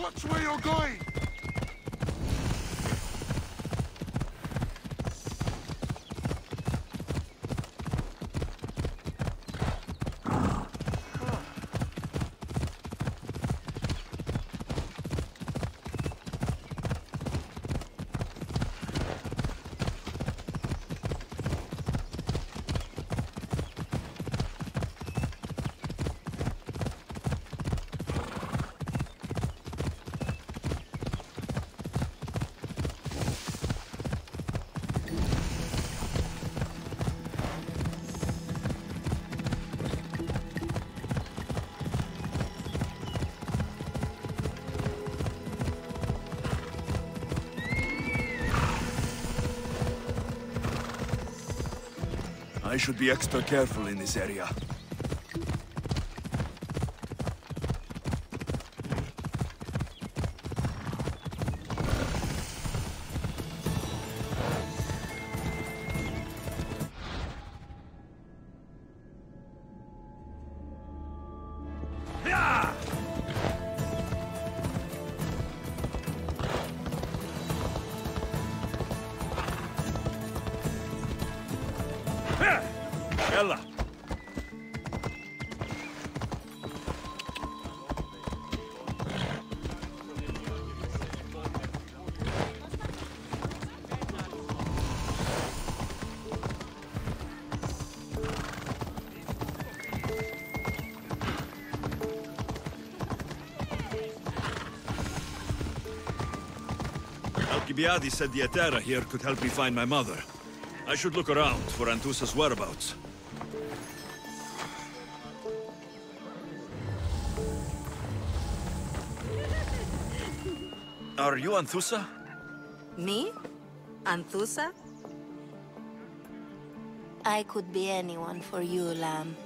Watch where you're going! I should be extra careful in this area. Ella! Alcibiades said the Etera here could help me find my mother. I should look around for Anthusa's whereabouts. Are you Anthusa? Me? Anthusa? I could be anyone for you, Lamb.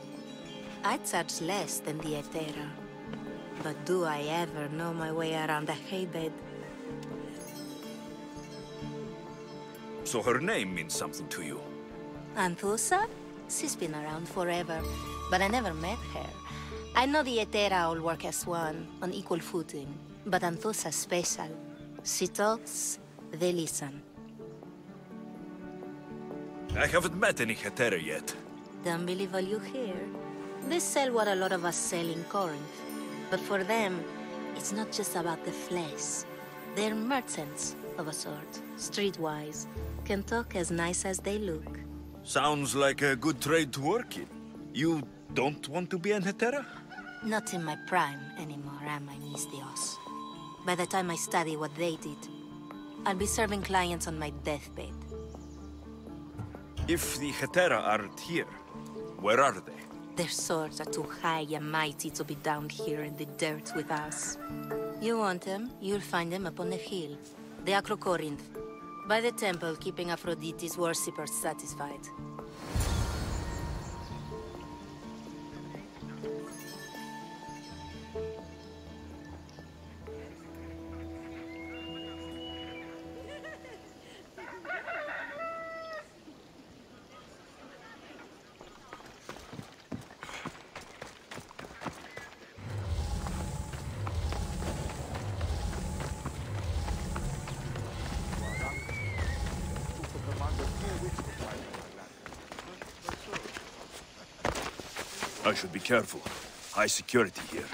I charge less than the Etera. But do I ever know my way around a haybed? So her name means something to you? Anthusa? She's been around forever, but I never met her. I know the Etera all work as one, on equal footing. But Anthusa's special. She talks, they listen. I haven't met any Hetera yet. Don't believe all you hear. They sell what a lot of us sell in Corinth. But for them, it's not just about the flesh. They're merchants of a sort, streetwise. Can talk as nice as they look. Sounds like a good trade to work in. You don't want to be an Hetera? Not in my prime anymore, am I, Miss Dios? By the time I study what they did, I'll be serving clients on my deathbed. If the Hetera aren't here, where are they? Their swords are too high and mighty to be down here in the dirt with us. You want them, you'll find them up on the hill. The Acro Corinth. By the temple, keeping Aphrodite's worshippers satisfied. I should be careful. High security here.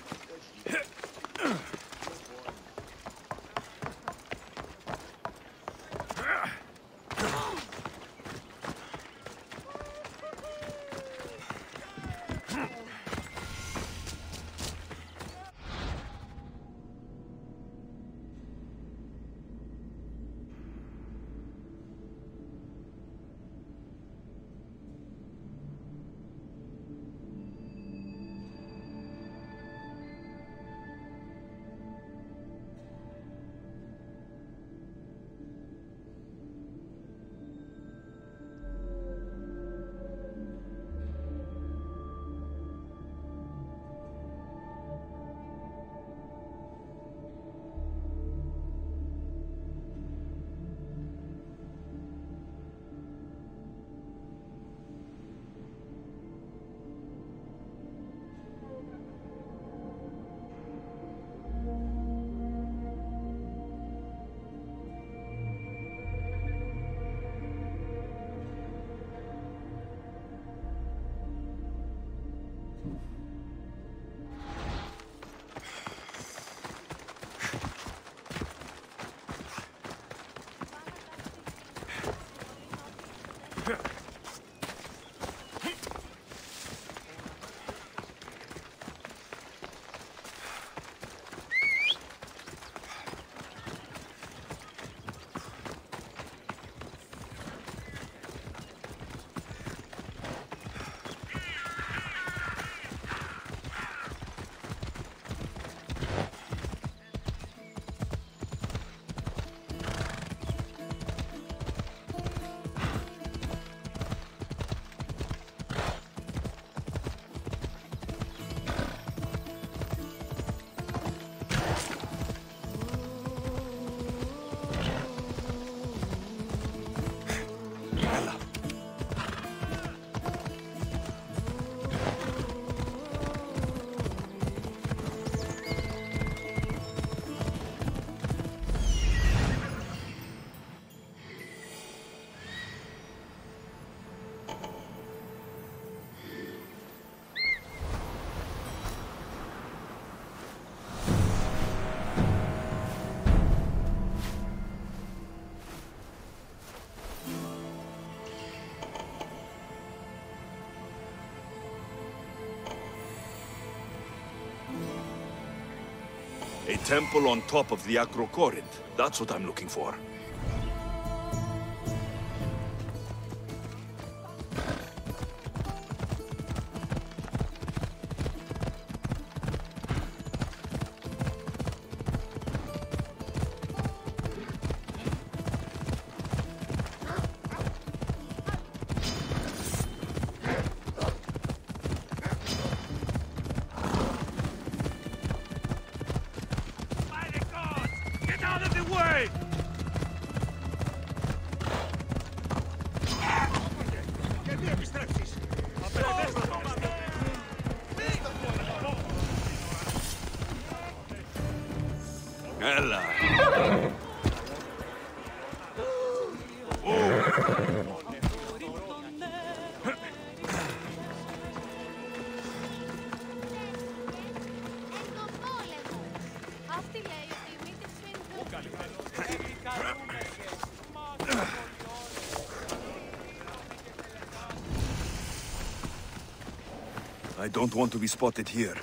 A temple on top of the Acrocorinth. That's what I'm looking for. Ella. I don't want to be spotted here.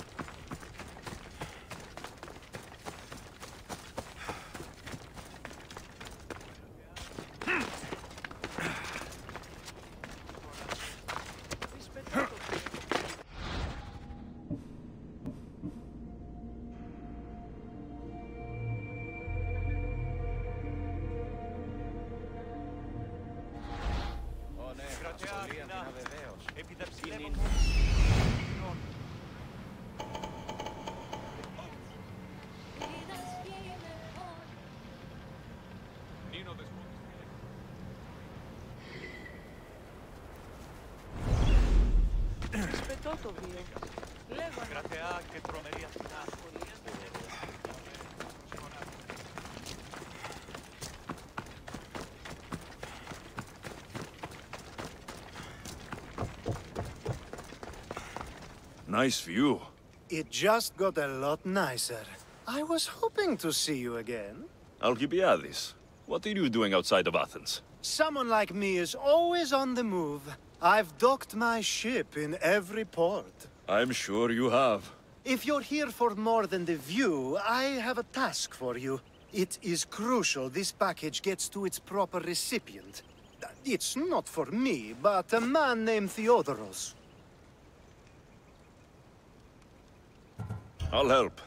Nice view. It just got a lot nicer. I was hoping to see you again. Alcibiades, what are you doing outside of Athens? Someone like me is always on the move. I've docked my ship in every port. I'm sure you have. If you're here for more than the view, I have a task for you. It is crucial this package gets to its proper recipient. It's not for me, but a man named Theodoros. I'll help,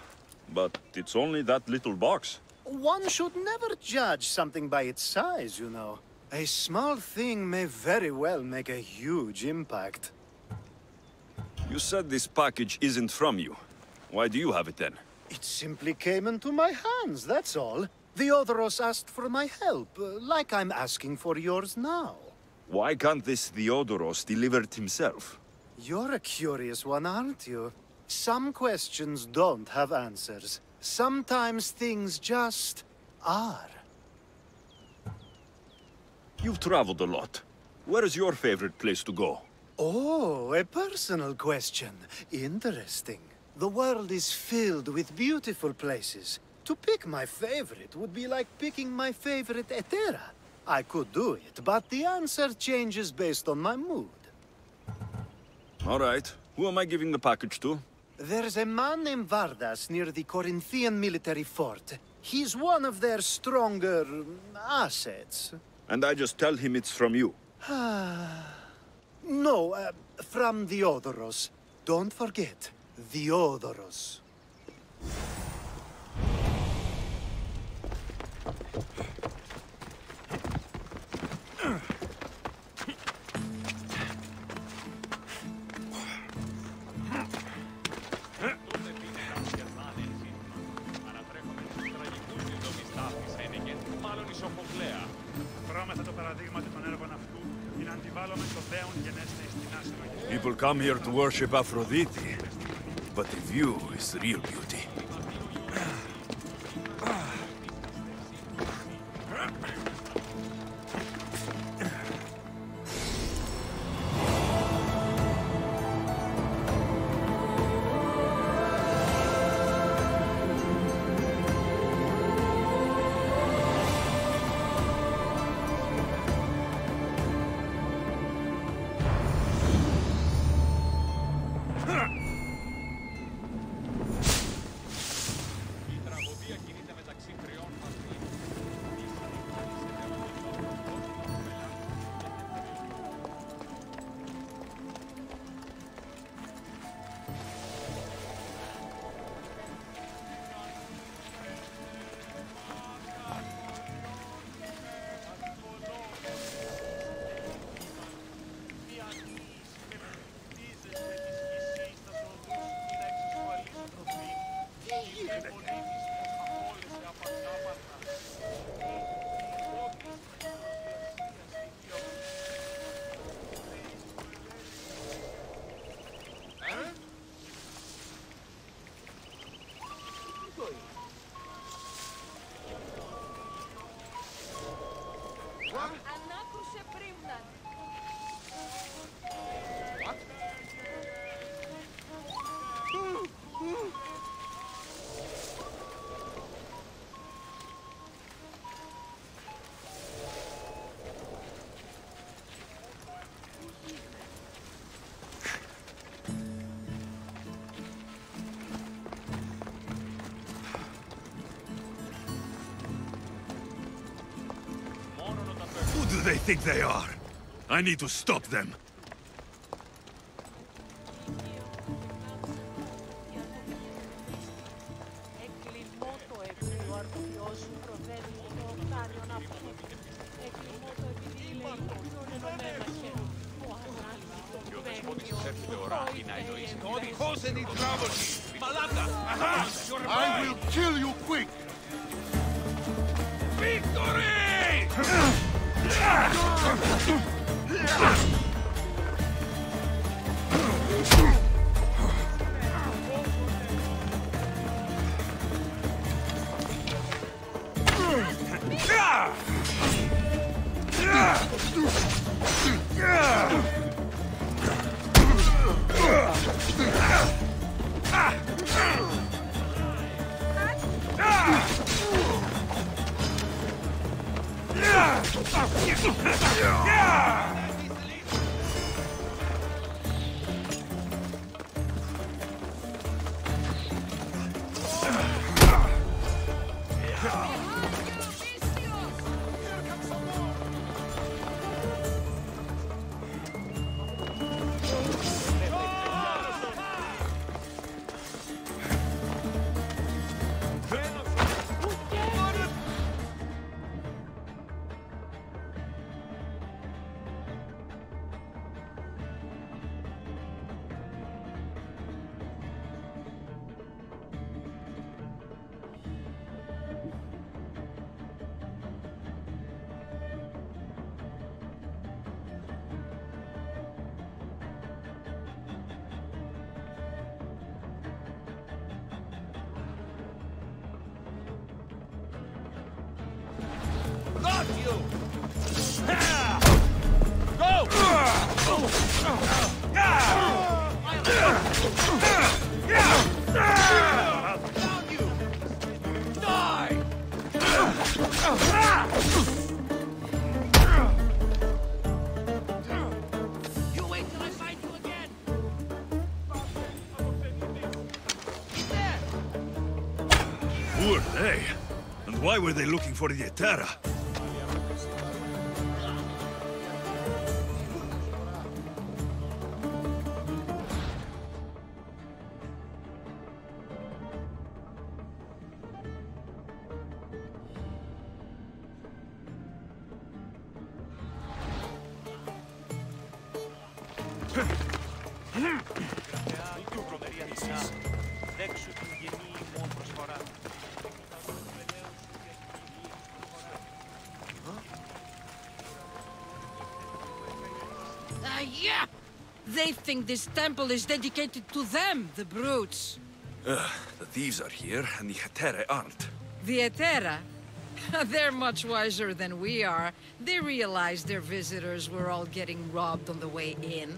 but it's only that little box. One should never judge something by its size, you know. A small thing may very well make a huge impact. You said this package isn't from you. Why do you have it then? It simply came into my hands, that's all. Theodoros asked for my help, like I'm asking for yours now. Why can't this Theodoros deliver it himself? You're a curious one, aren't you? Some questions don't have answers. Sometimes things just are. You've traveled a lot. Where is your favorite place to go? Oh, a personal question. Interesting. The world is filled with beautiful places. To pick my favorite would be like picking my favorite Etera. I could do it, but the answer changes based on my mood. All right. Who am I giving the package to? There's a man named Vardas near the Corinthian military fort. He's one of their stronger assets. And I just tell him it's from you. No, from the Odoros. Don't forget, the Odoros. People come here to worship Aphrodite, but the view is the real beauty. Who do they think they are? I need to stop them. I will kill you quick! Victory! Got you! Go! You wait till I find you again! Who are they? And why were they looking for the Etera? Yeah! They think this temple is dedicated to them, the brutes. The thieves are here, and the Etera aren't. The Etera? They're much wiser than we are. They realized their visitors were all getting robbed on the way in.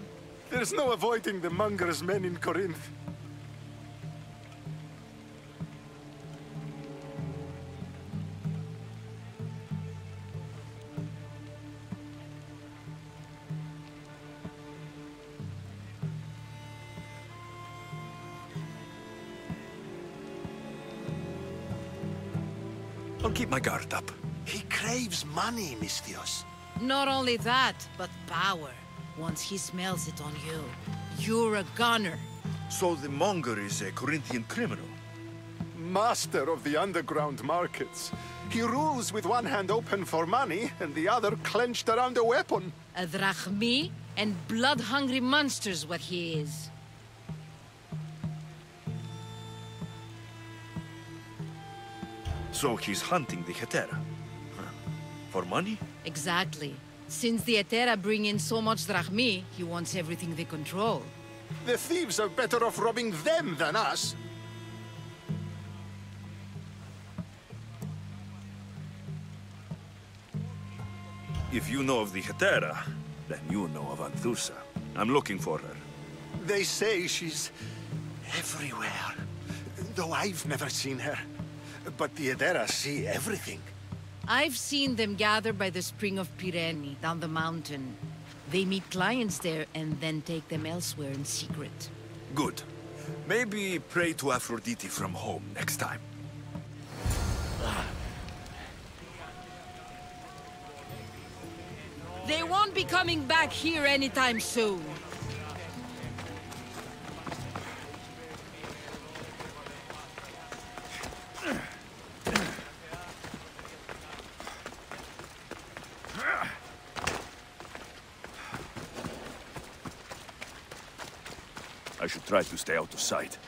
There's no avoiding the monger's men in Corinth. I'll keep my guard up. He craves money, Misthios. Not only that, but power. Once he smells it on you, you're a gunner. So the monger is a Corinthian criminal? Master of the underground markets. He rules with one hand open for money and the other clenched around a weapon. A drachmi and blood-hungry monster's what he is. So he's hunting the Etera? Huh. For money? Exactly. Since the Etera bring in so much drachmi, he wants everything they control. The thieves are better off robbing them than us. If you know of the Etera, then you know of Anthusa. I'm looking for her. They say she's everywhere, though I've never seen her. But the Edera see everything. I've seen them gather by the spring of Pirene, down the mountain. They meet clients there and then take them elsewhere in secret. Good. Maybe pray to Aphrodite from home next time. They won't be coming back here anytime soon. I should try to stay out of sight.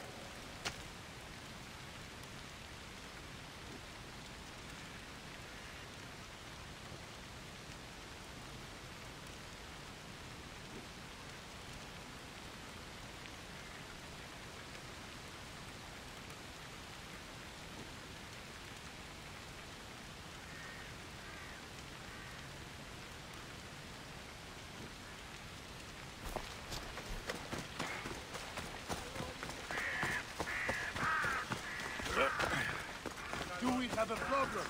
Do we have a problem?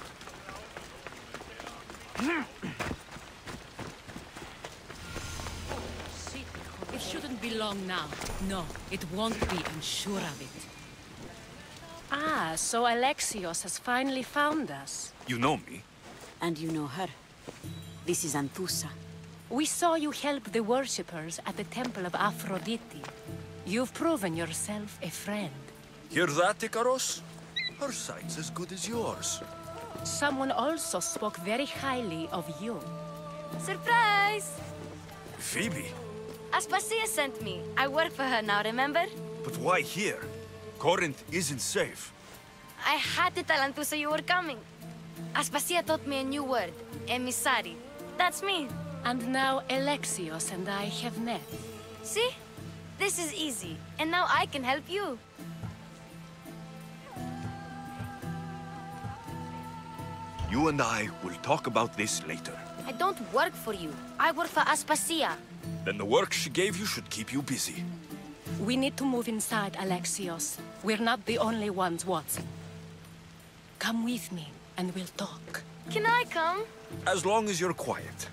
It shouldn't be long now. No, it won't be, I'm sure of it. Ah, so Alexios has finally found us. You know me? And you know her. This is Anthusa. We saw you help the worshippers at the temple of Aphrodite. You've proven yourself a friend. Hear that, Ikaros? Her sight's as good as yours. Someone also spoke very highly of you. Surprise! Phoebe? Aspasia sent me. I work for her now, remember? But why here? Corinth isn't safe. I had to tell Anthusa you were coming. Aspasia taught me a new word, emissary. That's me. And now Alexios and I have met. See? This is easy. And now I can help you. You and I will talk about this later. I don't work for you. I work for Aspasia. Then the work she gave you should keep you busy. We need to move inside, Alexios. We're not the only ones watching. Come with me, and we'll talk. Can I come? As long as you're quiet.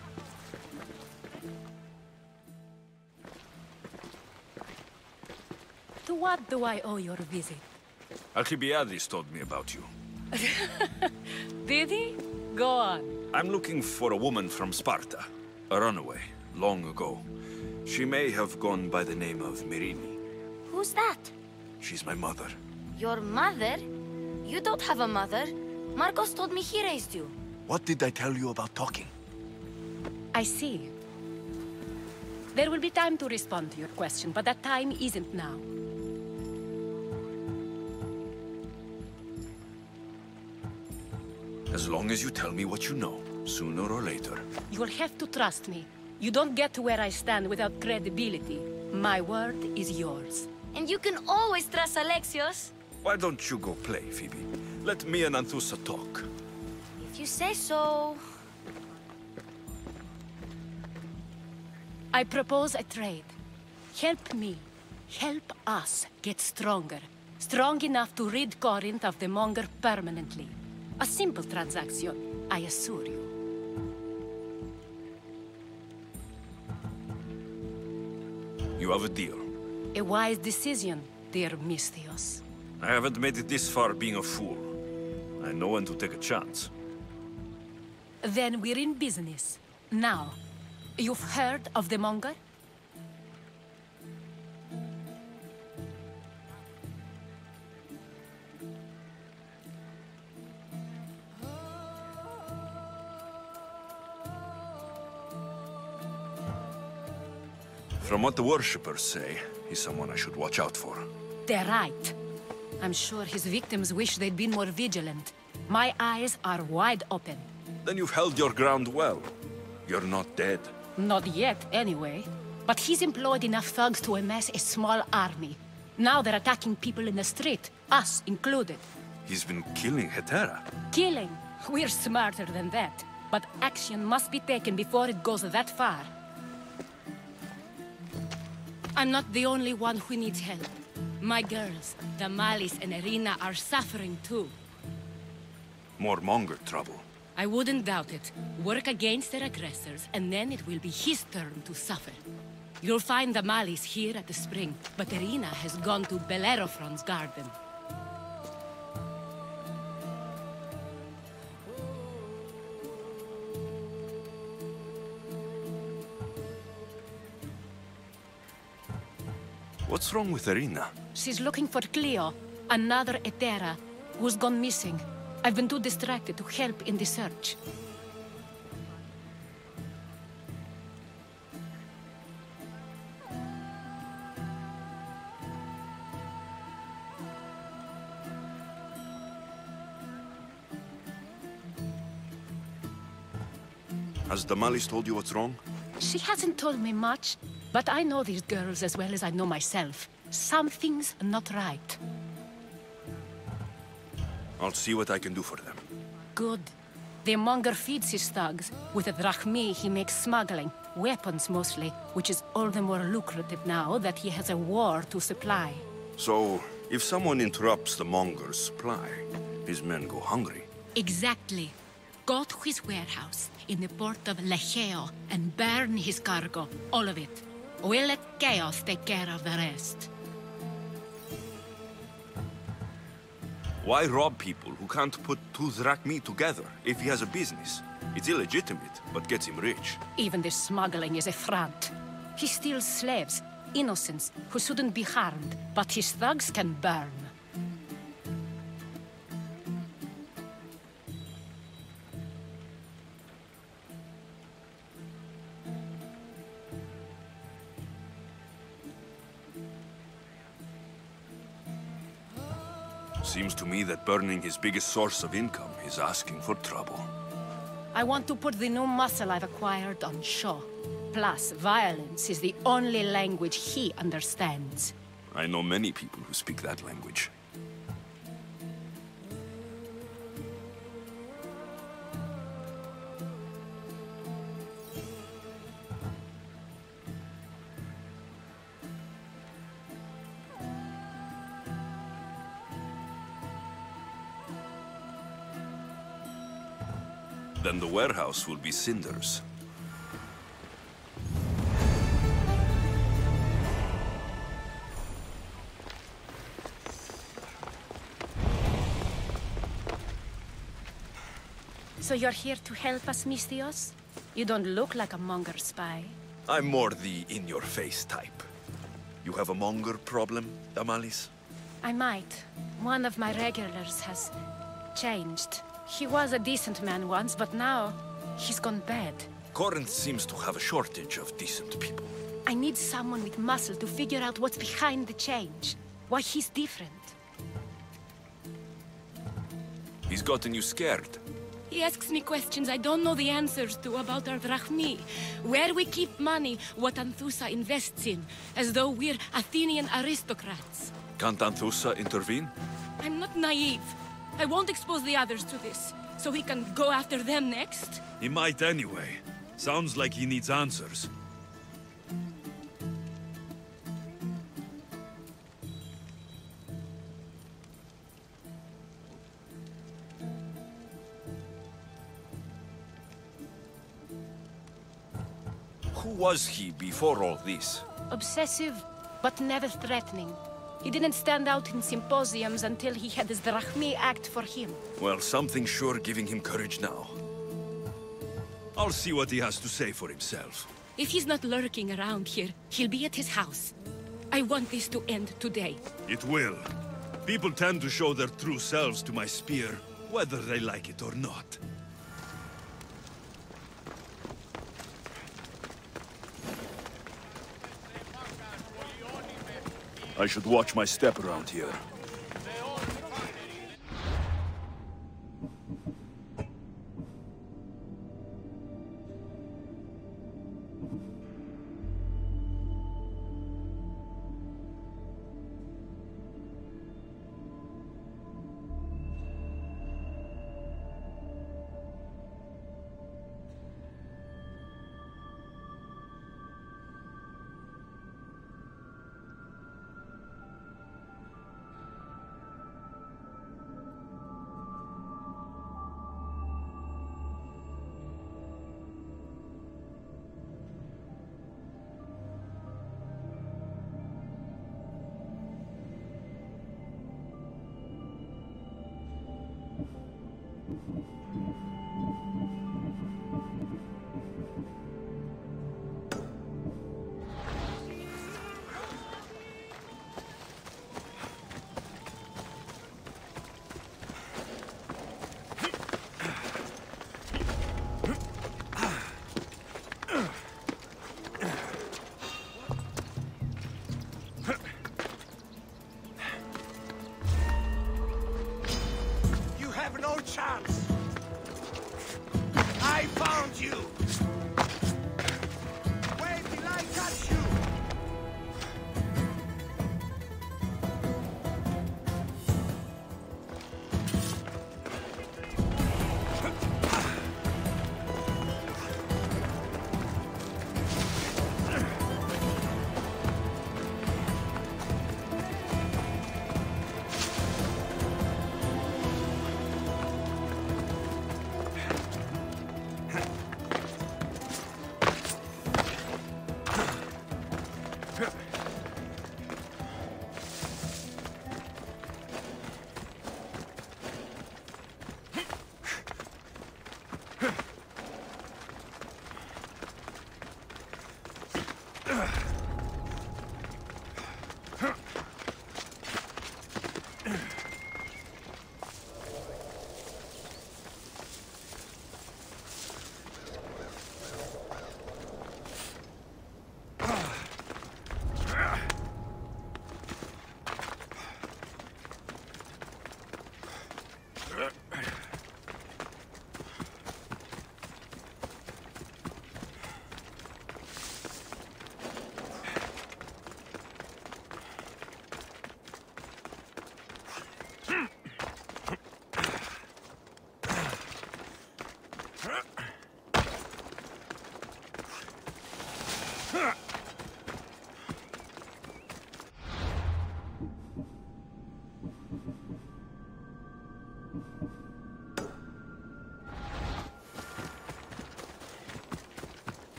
To what do I owe your visit? Alcibiades told me about you. Did he? Go on. I'm looking for a woman from Sparta. A runaway, long ago. She may have gone by the name of Myrine. Who's that? She's my mother. Your mother? You don't have a mother. Marcos told me he raised you. What did I tell you about talking? I see. There will be time to respond to your question, but that time isn't now. As long as you tell me what you know, sooner or later. You'll have to trust me. You don't get to where I stand without credibility. My word is yours. And you can always trust Alexios. Why don't you go play, Phoebe? Let me and Anthusa talk. If you say so. I propose a trade. Help me. Help us get stronger. Strong enough to rid Corinth of the Monger permanently. A simple transaction, I assure you. You have a deal. A wise decision, dear Misthios. I haven't made it this far being a fool. I know when to take a chance. Then we're in business. Now, you've heard of the Monger? From what the worshippers say, he's someone I should watch out for. They're right. I'm sure his victims wish they'd been more vigilant. My eyes are wide open. Then you've held your ground well. You're not dead. Not yet, anyway. But he's employed enough thugs to amass a small army. Now they're attacking people in the street, us included. He's been killing Hetera. Killing? We're smarter than that. But action must be taken before it goes that far. I'm not the only one who needs help. My girls, Damalis and Irina, are suffering too. More Monger trouble. I wouldn't doubt it. Work against their aggressors, and then it will be his turn to suffer. You'll find Damalis here at the spring, but Irina has gone to Bellerophon's garden. What's wrong with Irina? She's looking for Cleo, another Hetera, who's gone missing. I've been too distracted to help in the search. Has Damalis told you what's wrong? She hasn't told me much, but I know these girls as well as I know myself. Something's not right. I'll see what I can do for them. Good. The Monger feeds his thugs. With the drachmi, he makes smuggling. Weapons, mostly, which is all the more lucrative now that he has a war to supply. So, if someone interrupts the Monger's supply, his men go hungry. Exactly. Go to his warehouse in the port of Lecheo and burn his cargo, all of it. We'll let chaos take care of the rest. Why rob people who can't put two drachmi together if he has a business? It's illegitimate, but gets him rich. Even the smuggling is a front. He steals slaves, innocents, who shouldn't be harmed, but his thugs can burn. Seems to me that burning his biggest source of income is asking for trouble. I want to put the new muscle I've acquired on show. Plus, violence is the only language he understands. I know many people who speak that language. Then the warehouse will be cinders. So you're here to help us, Mistios? You don't look like a Monger spy. I'm more the in-your-face type. You have a monger problem, Damalis? I might. One of my regulars has changed. He was a decent man once, but now he's gone bad. Corinth seems to have a shortage of decent people. I need someone with muscle to figure out what's behind the change. Why he's different. He's gotten you scared. He asks me questions I don't know the answers to about our drachmi, where we keep money, what Anthusa invests in, as though we're Athenian aristocrats. Can't Anthusa intervene? I'm not naive. I won't expose the others to this, so he can go after them next. He might anyway. Sounds like he needs answers. Who was he before all this? Obsessive, but never threatening. He didn't stand out in symposiums until he had his drachmi act for him. Well, something's sure giving him courage now. I'll see what he has to say for himself. If he's not lurking around here, he'll be at his house. I want this to end today. It will. People tend to show their true selves to my spear, whether they like it or not. I should watch my step around here. No chance! I found you! Wait till I catch you!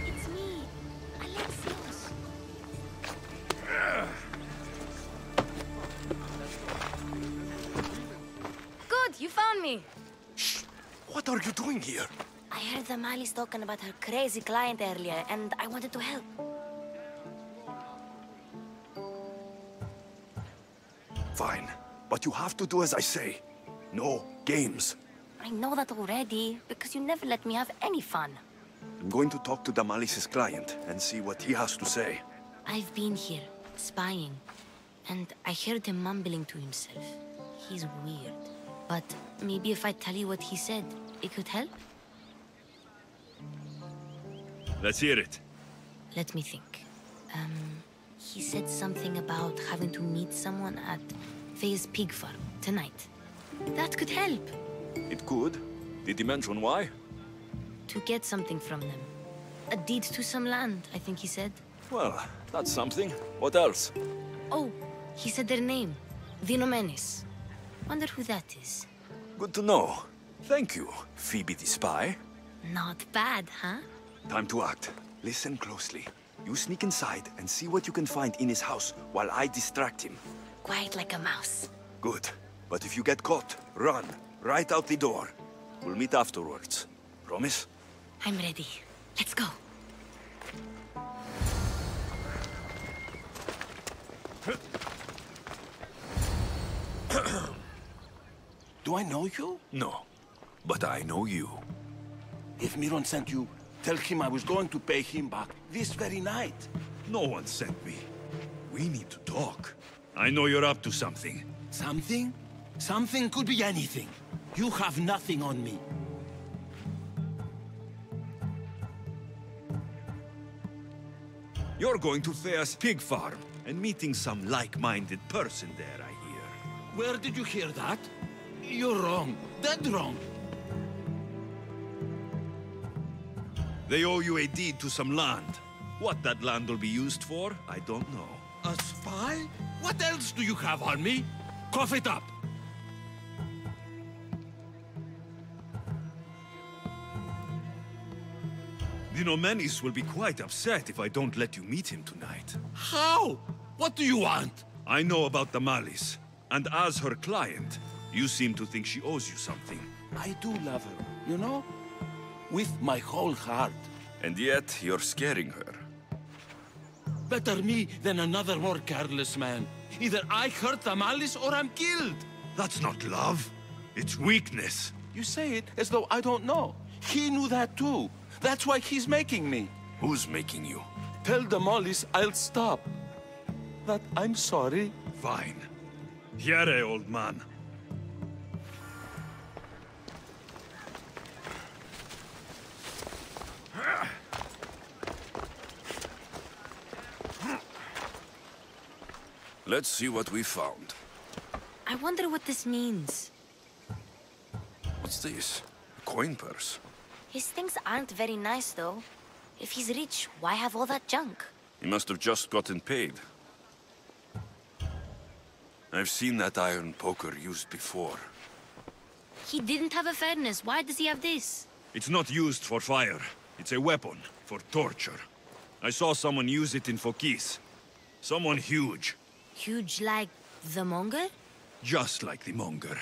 It's me, Alexios. Good, you found me. Shh! What are you doing here? I heard the Mali's talking about her crazy client earlier, and I wanted to help. Fine, but you have to do as I say. No games. I know that already, because you never let me have any fun. I'm going to talk to Damalis's client and see what he has to say. I've been here, spying, and I heard him mumbling to himself. He's weird. But maybe if I tell you what he said, it could help? Let's hear it. Let me think. He said something about having to meet someone at Faye's pig farm tonight. That could help. It could. Did he mention why? To get something from them. A deed to some land, I think he said. Well, that's something. What else? Oh, he said their name. Vinomenes. Wonder who that is. Good to know. Thank you, Phoebe the spy. Not bad, huh? Time to act. Listen closely. You sneak inside and see what you can find in his house while I distract him. Quiet like a mouse. Good. But if you get caught, run. Right out the door. We'll meet afterwards. Promise? I'm ready. Let's go. Do I know you? No. But I know you. If Miron sent you, tell him I was going to pay him back this very night. No one sent me. We need to talk. I know you're up to something. Something? Something could be anything. You have nothing on me. You're going to Thea's pig farm and meeting some like-minded person there, I hear. Where did you hear that? You're wrong. Dead wrong. They owe you a deed to some land. What that land will be used for, I don't know. A spy? What else do you have on me? Cough it up. Vinomenes will be quite upset if I don't let you meet him tonight. How? What do you want? I know about the Malis, and as her client, you seem to think she owes you something. I do love her, you know? With my whole heart. And yet, you're scaring her. Better me than another more careless man. Either I hurt the Malice or I'm killed. That's not love. It's weakness. You say it as though I don't know. He knew that too. That's why he's making me. Who's making you? Tell the Mollies I'll stop. That I'm sorry. Fine. Here, old man. Let's see what we found. I wonder what this means. What's this? A coin purse. His things aren't very nice, though. If he's rich, why have all that junk? He must have just gotten paid. I've seen that iron poker used before. He didn't have a furnace. Why does he have this? It's not used for fire. It's a weapon for torture. I saw someone use it in Fokis. Someone huge. Huge like the monger? Just like the monger.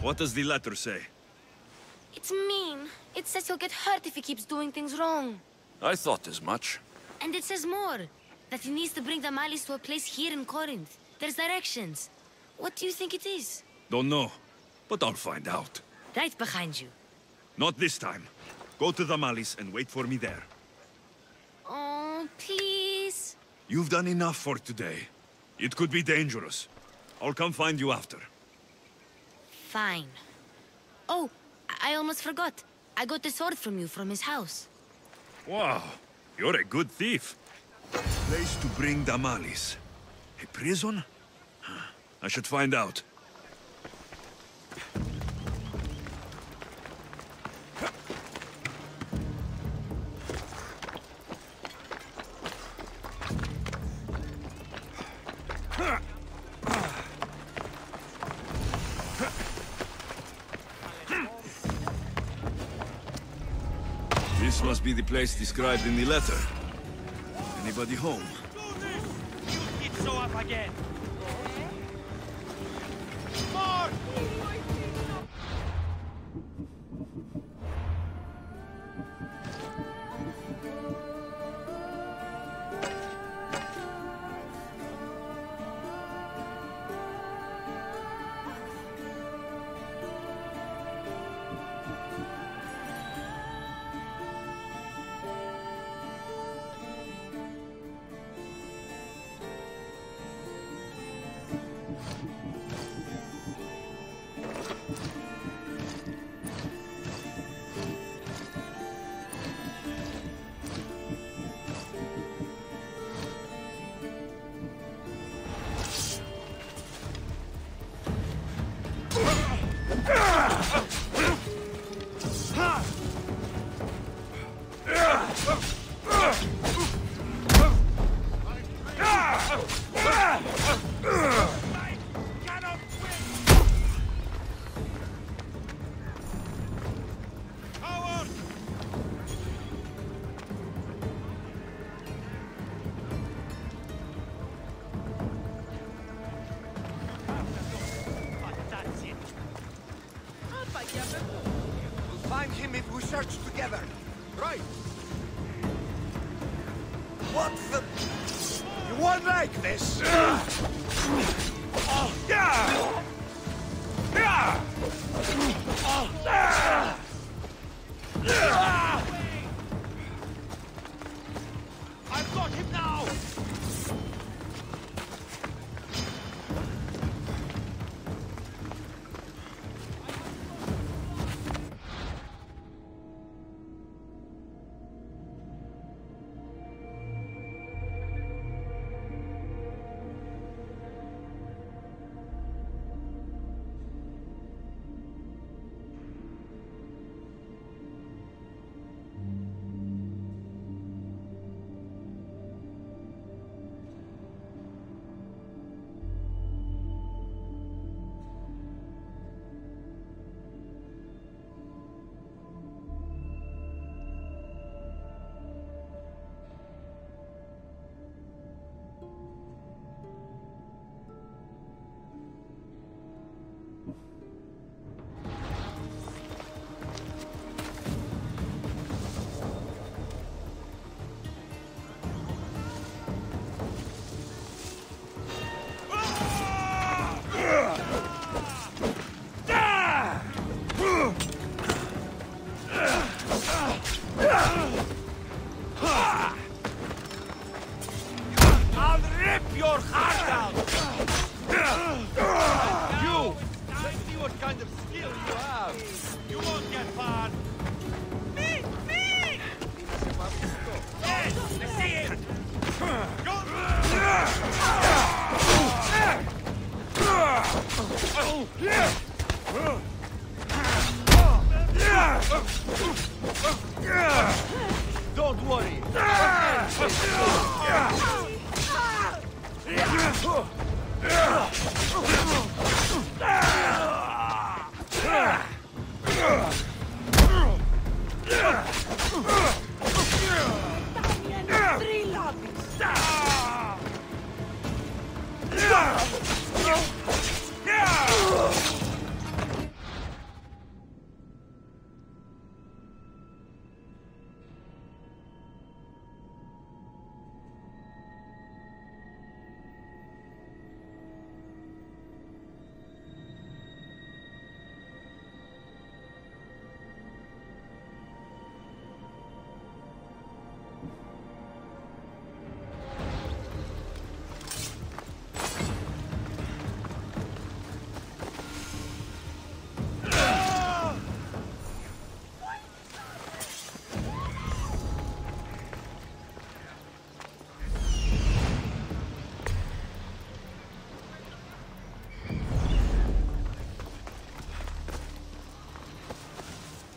What does the letter say? It's mean. It says he'll get hurt if he keeps doing things wrong. I thought as much. And it says more. That he needs to bring the Malice to a place here in Corinth. There's directions. What do you think it is? Don't know, but I'll find out. Right behind you. Not this time. Go to the Malice and wait for me there. Oh, please. You've done enough for today. It could be dangerous. I'll come find you after. Fine. Oh, I almost forgot. I got the sword from you from his house. Wow, you're a good thief. Place to bring the Malice. A prison? I should find out. This must be the place described in the letter. Anybody home? It's so up again. More! Find him if we search together. Right. What the... You won't like this. I've got him now. Don't worry.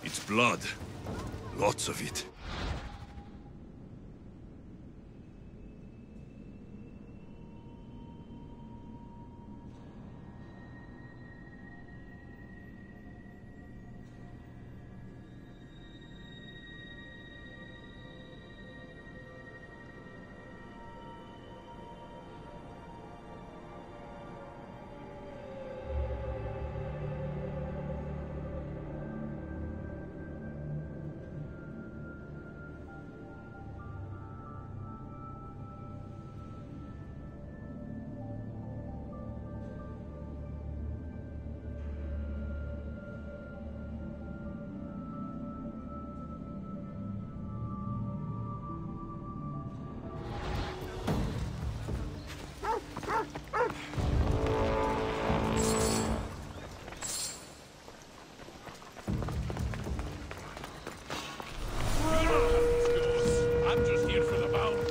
It's blood. Lots of it. I'm just here for the bounty.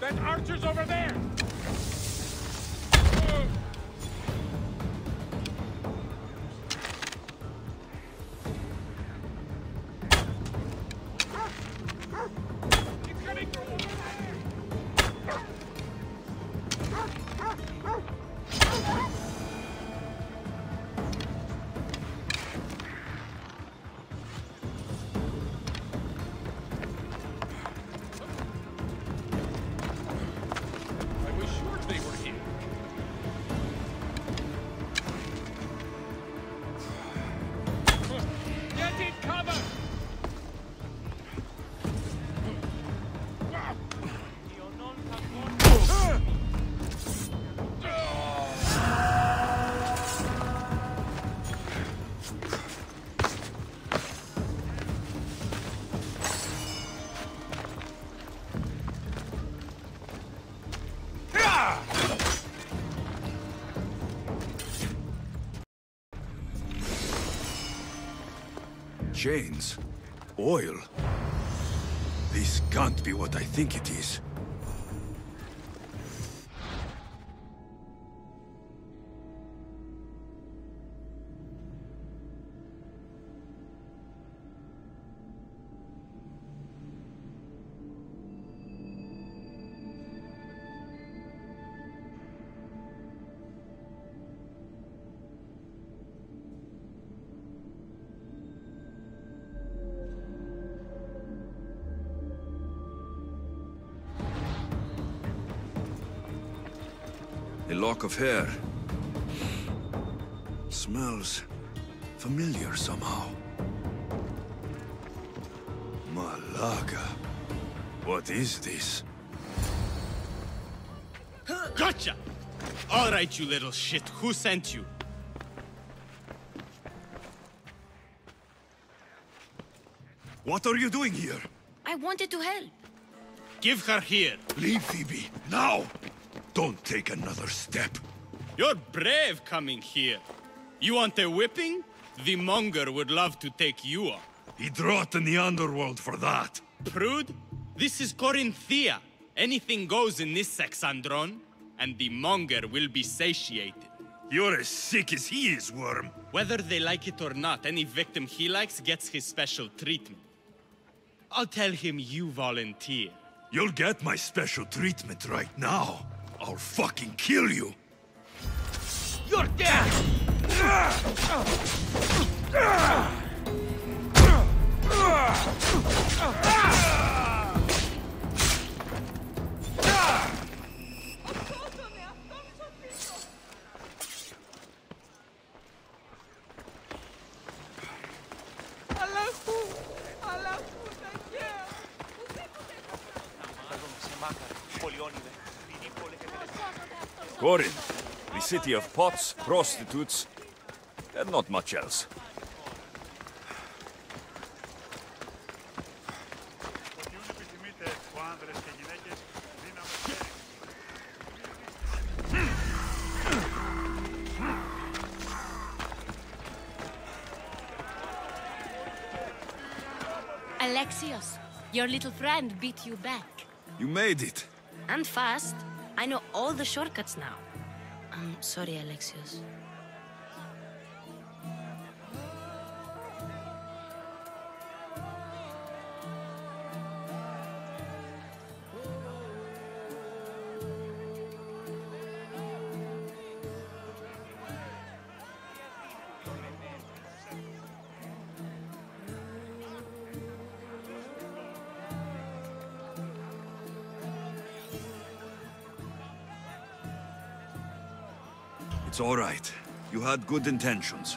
That archer's over there! It's coming from over there! I was sure they were here. Get in cover! Chains? Oil? This can't be what I think it is. A lock of hair. Smells familiar somehow. Malaga. What is this? Gotcha! All right, you little shit. Who sent you? What are you doing here? I wanted to help. Give her here. Leave Phoebe, now! Don't take another step. You're brave coming here. You want a whipping? The monger would love to take you on. He'd rot in the underworld for that. Prude, this is Corinthia. Anything goes in this Sexandron, and the monger will be satiated. You're as sick as he is, Worm. Whether they like it or not, any victim he likes gets his special treatment. I'll tell him you volunteer. You'll get my special treatment right now. I'll fucking kill you. You're dead! Corinth, the city of pots, prostitutes, and not much else. Alexios, your little friend beat you back. You made it. And fast. I know all the shortcuts now. I'm sorry, Alexios. It's all right. You had good intentions.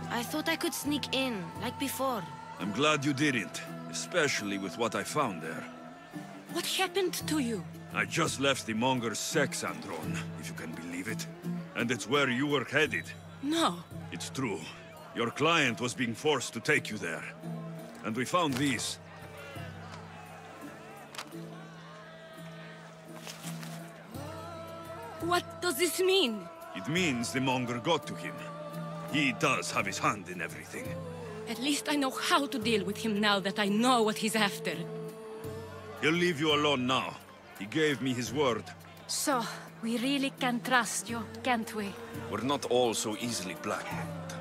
I thought I could sneak in, like before. I'm glad you didn't, especially with what I found there. What happened to you? I just left the monger's Sexandron, if you can believe it. And it's where you were headed. No. It's true. Your client was being forced to take you there. And we found these. What does this mean? It means the monger got to him. He does have his hand in everything. At least I know how to deal with him now that I know what he's after. He'll leave you alone now. He gave me his word. So, we really can trust you, can't we? We're not all so easily blackmailed.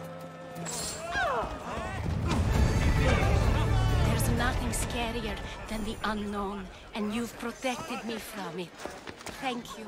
There's nothing scarier than the unknown, and you've protected me from it. Thank you.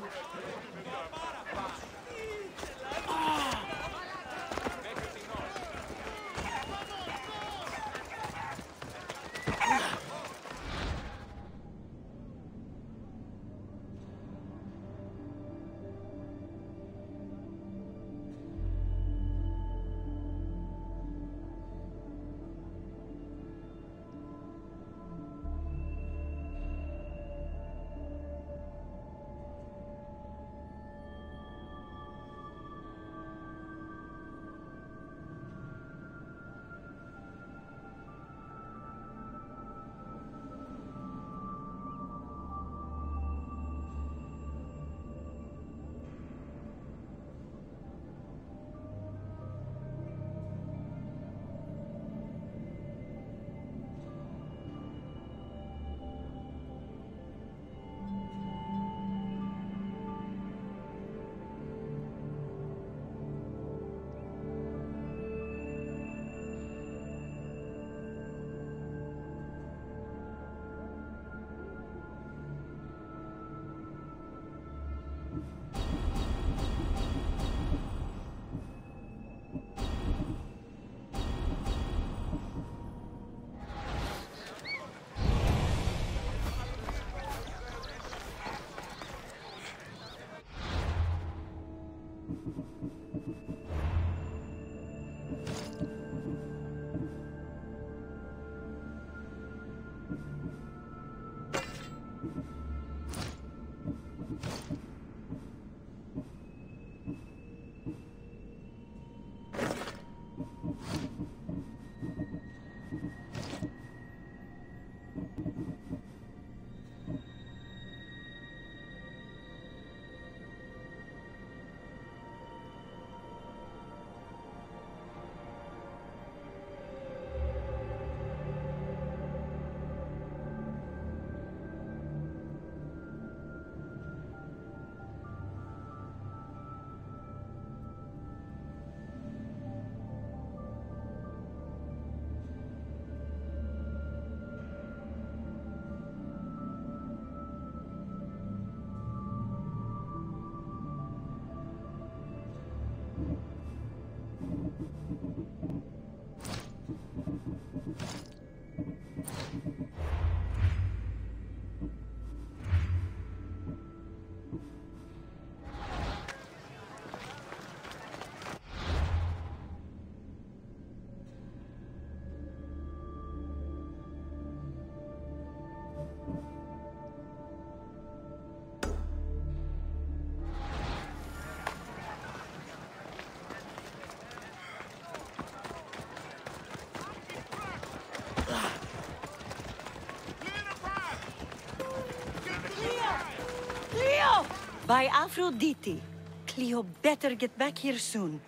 By Aphrodite. Cleo better get back here soon.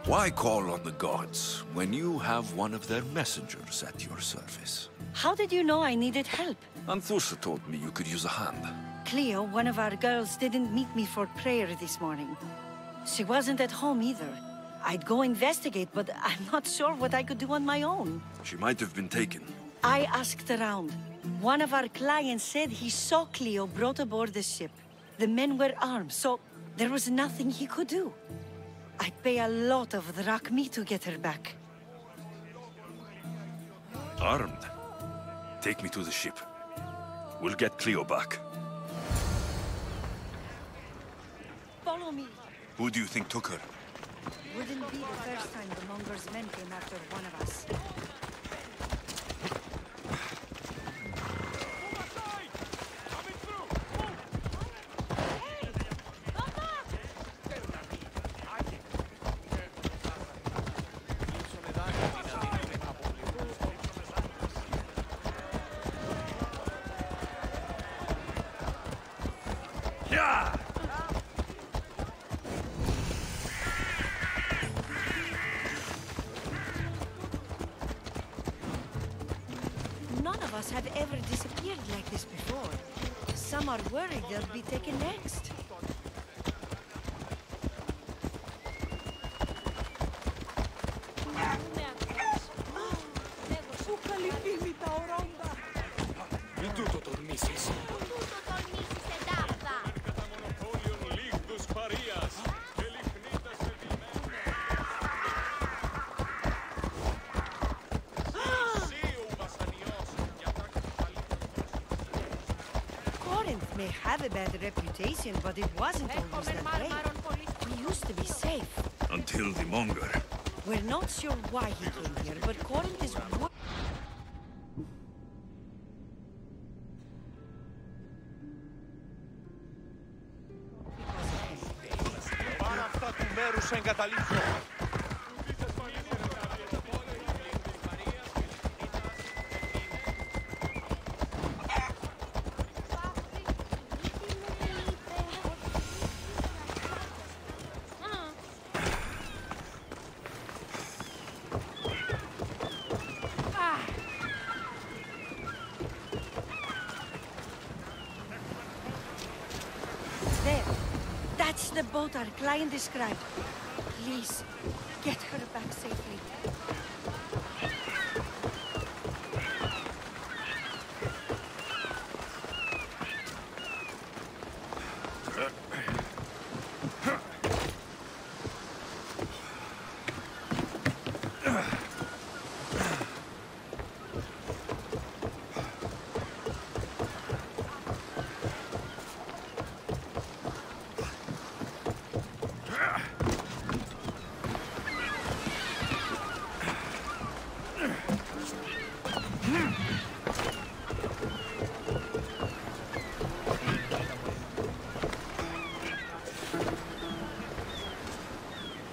Why call on the gods when you have one of their messengers at your service? How did you know I needed help? Anthusa told me you could use a hand. Cleo, one of our girls, didn't meet me for prayer this morning. She wasn't at home either. I'd go investigate, but I'm not sure what I could do on my own. She might have been taken. I asked around. One of our clients said he saw Cleo brought aboard the ship. The men were armed, so there was nothing he could do. I'd pay a lot of drachmi to get her back. Armed? Take me to the ship. We'll get Cleo back. Follow me. Who do you think took her? Wouldn't be the first time the Monger's men came after one of us. None of us have ever disappeared like this before. Some are worried they'll be taken next. Corinth may have a bad reputation, but it wasn't always that way. We used to be safe. Until the Monger. We're not sure why he came here, but Corinth is... There. That's the boat our client described. Please, get her back safely.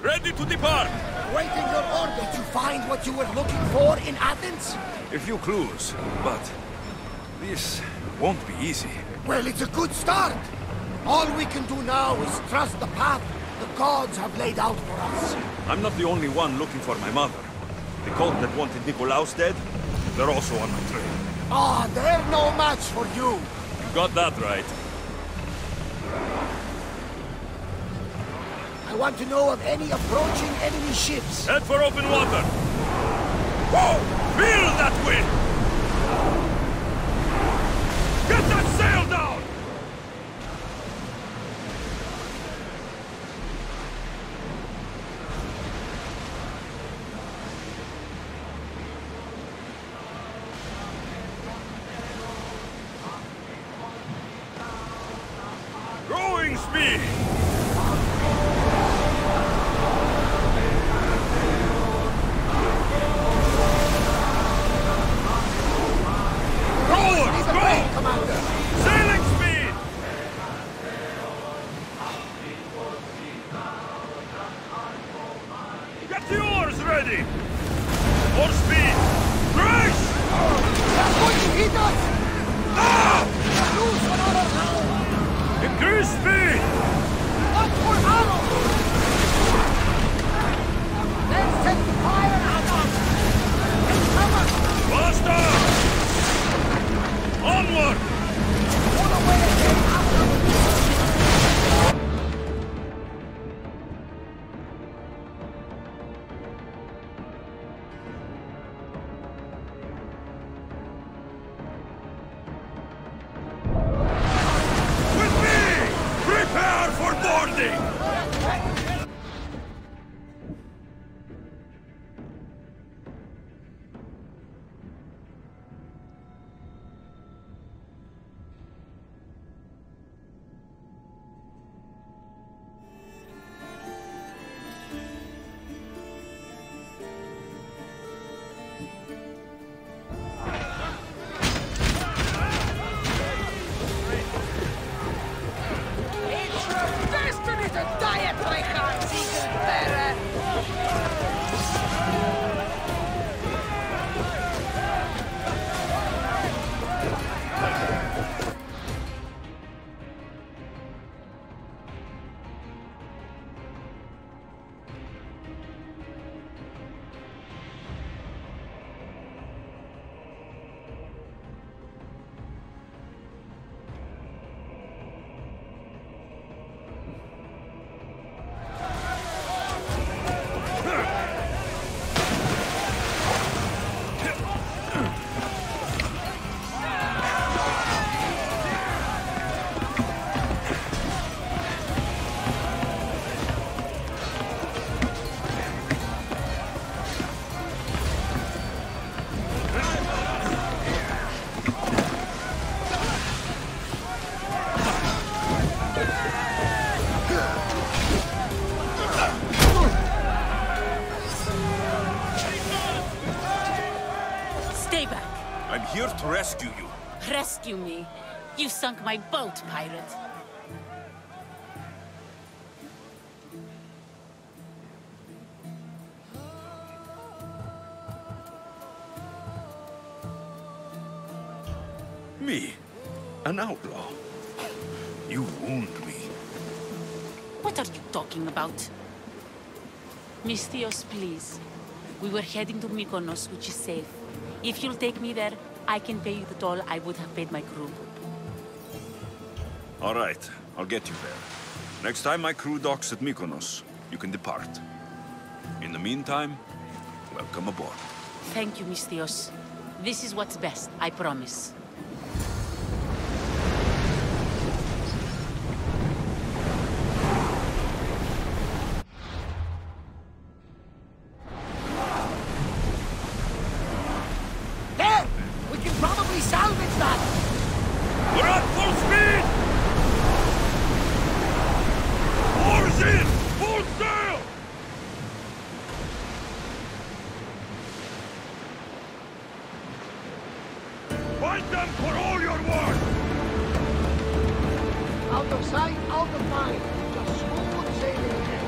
Ready to depart! Waiting your order to find what you were looking for in Athens? A few clues, but this won't be easy. Well, it's a good start. All we can do now is trust the path the gods have laid out for us. I'm not the only one looking for my mother. The cult that wanted Nikolaus dead, They're also on my trail. Ah, they're no match for you. You got that right. I want to know of any approaching enemy ships. Head for open water! Whoa! Feel that wind! Get that sail down! Growing speed! Sailing speed! Get the oars ready! More speed! Brace! That's going to hit us! Now! Lose another now! Increase speed! Look for arrows! Then set fire at us! Take cover! Faster! Onward! Pull away again after! With me! Prepare for boarding! It's your destiny to die at my heart's eagle bearer! Stay back. I'm here to rescue you. Rescue me. You sunk my boat, pirate. Me? An outlaw? You wound me. What are you talking about? Miss Theos, please. We were heading to Mykonos, which is safe. If you'll take me there, I can pay you the toll I would have paid my crew. All right, I'll get you there. Next time my crew docks at Mykonos, you can depart. In the meantime, welcome aboard. Thank you, Miss Theos. This is what's best, I promise. There! We can probably salvage that! We're at full speed! Oars in! Full sail! Fight them for all you're worth! Out of sight, out of mind. Just smooth sailing ahead.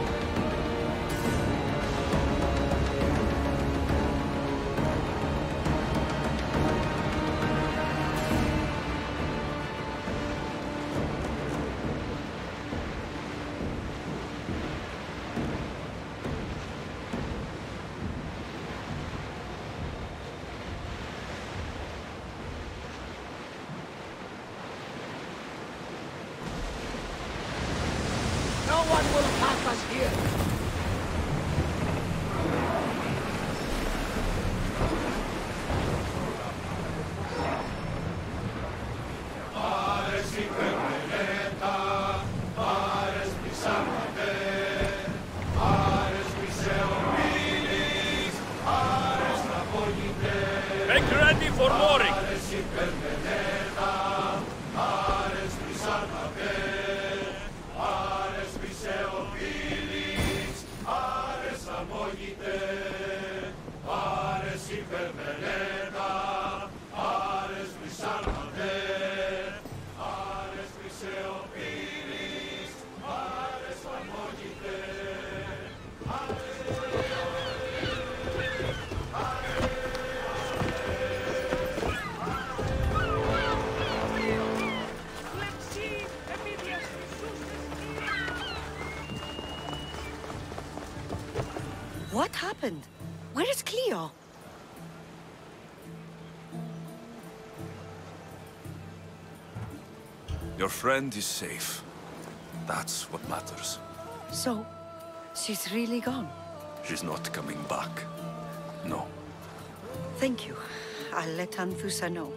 What happened? Where is Cleo? Your friend is safe. That's what matters. So, she's really gone? She's not coming back. No. Thank you. I'll let Anfusa know.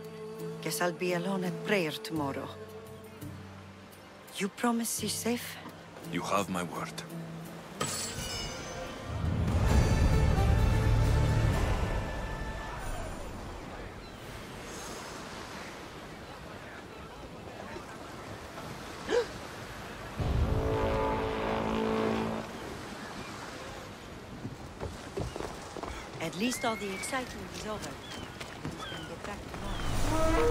Guess I'll be alone at prayer tomorrow. You promise she's safe? You have my word. At least all the excitement is over. We can get back to normal.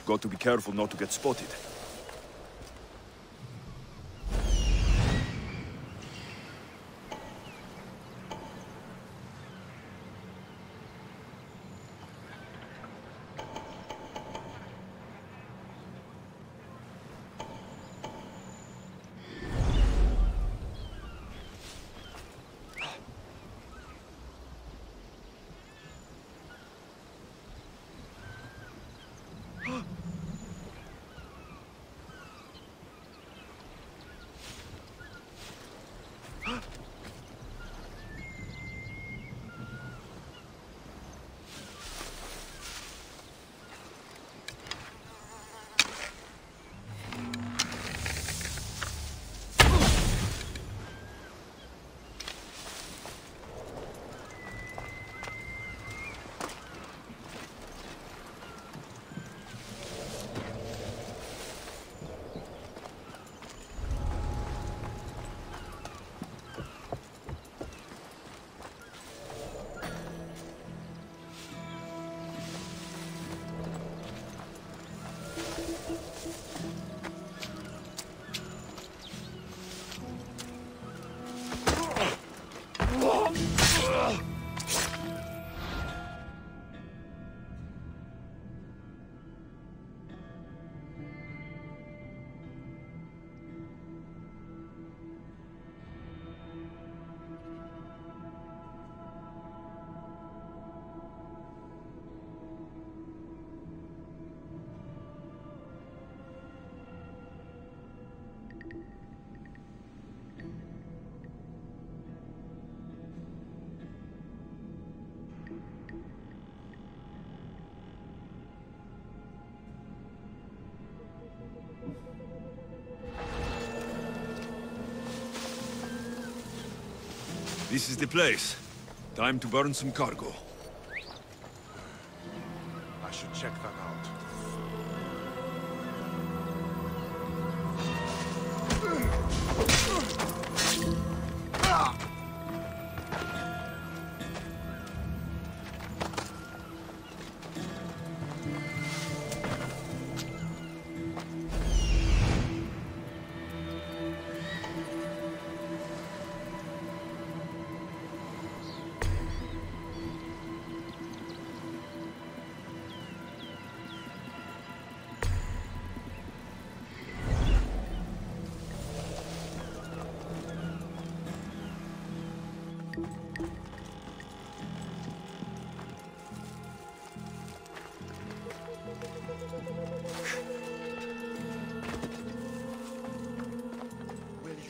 Got to be careful not to get spotted. This is the place. Time to burn some cargo. I should check that out.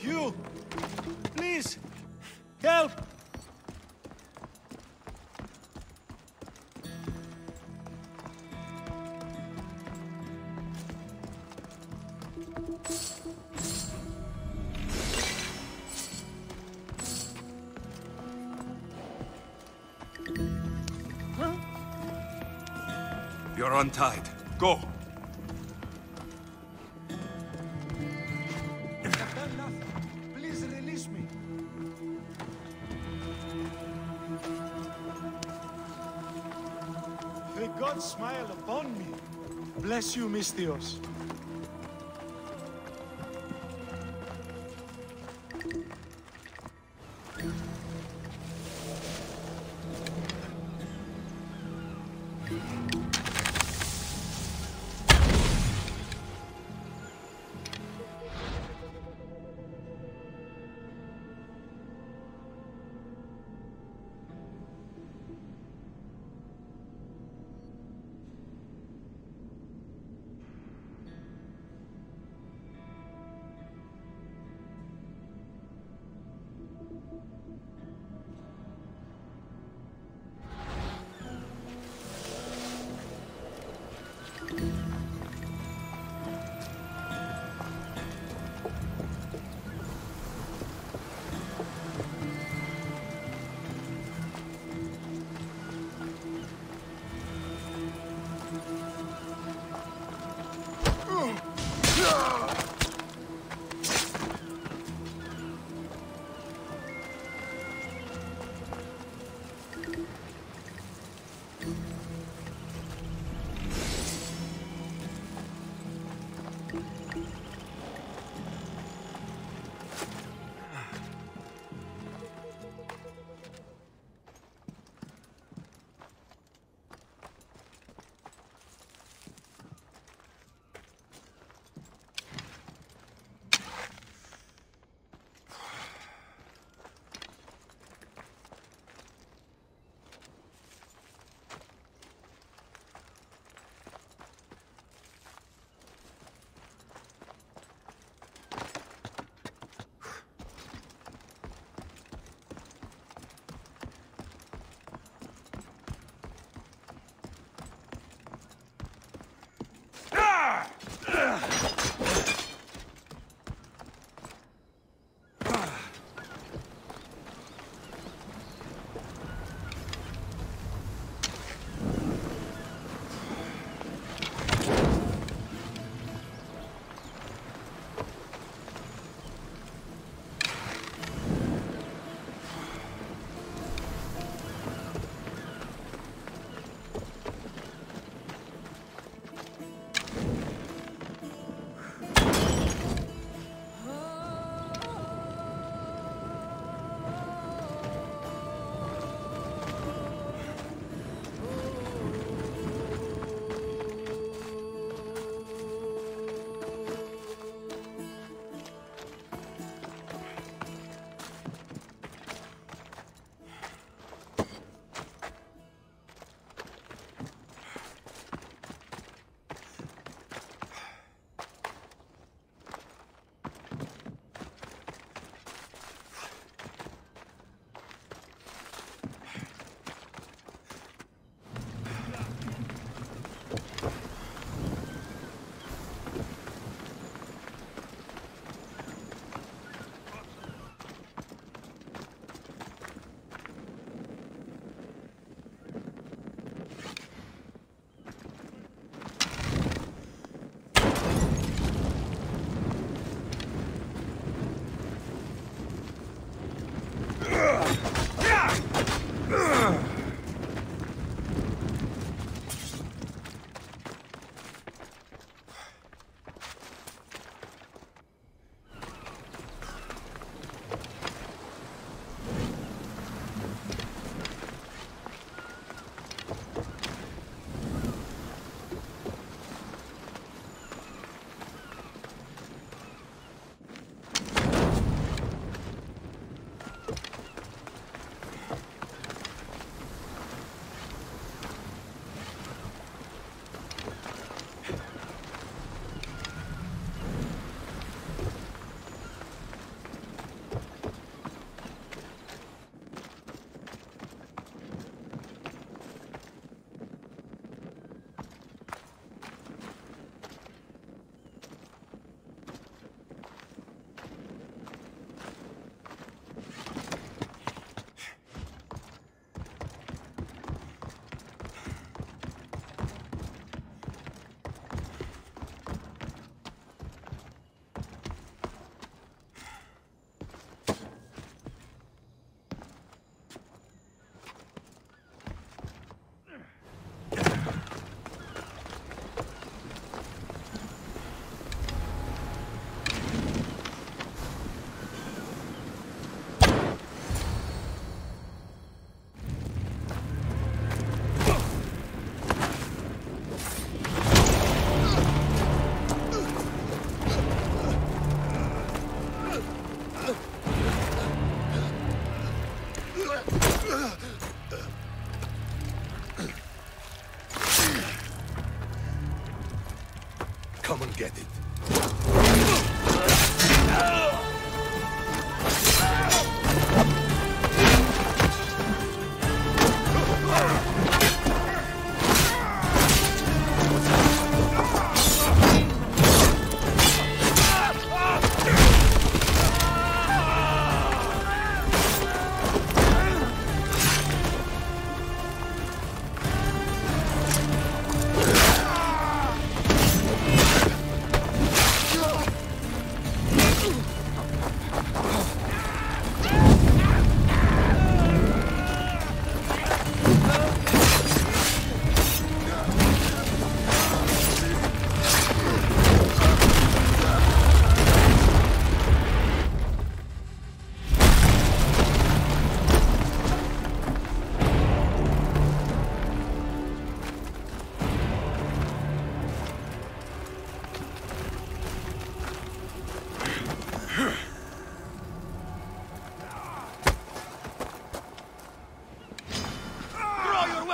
You! Please! Help! You're untied. Go! Please release me. May God smile upon me. Bless you, Mistios.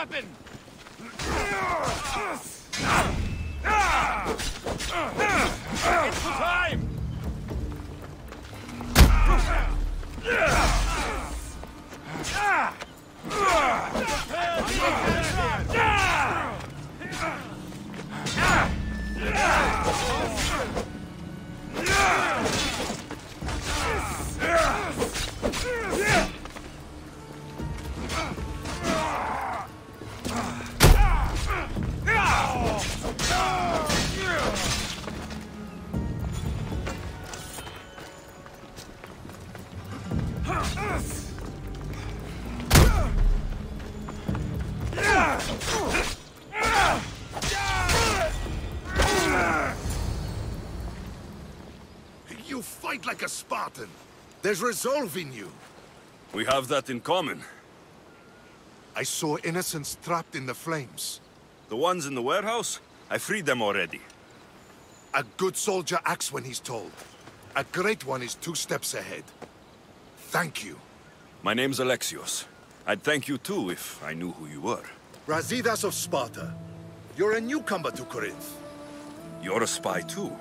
weapon! It's time! You fight like a Spartan. There's resolve in you. We have that in common. I saw innocents trapped in the flames. The ones in the warehouse? I freed them already. A good soldier acts when he's told. A great one is 2 steps ahead. Thank you. My name's Alexios. I'd thank you too if I knew who you were. Brasidas of Sparta. You're a newcomer to Corinth. You're a spy too.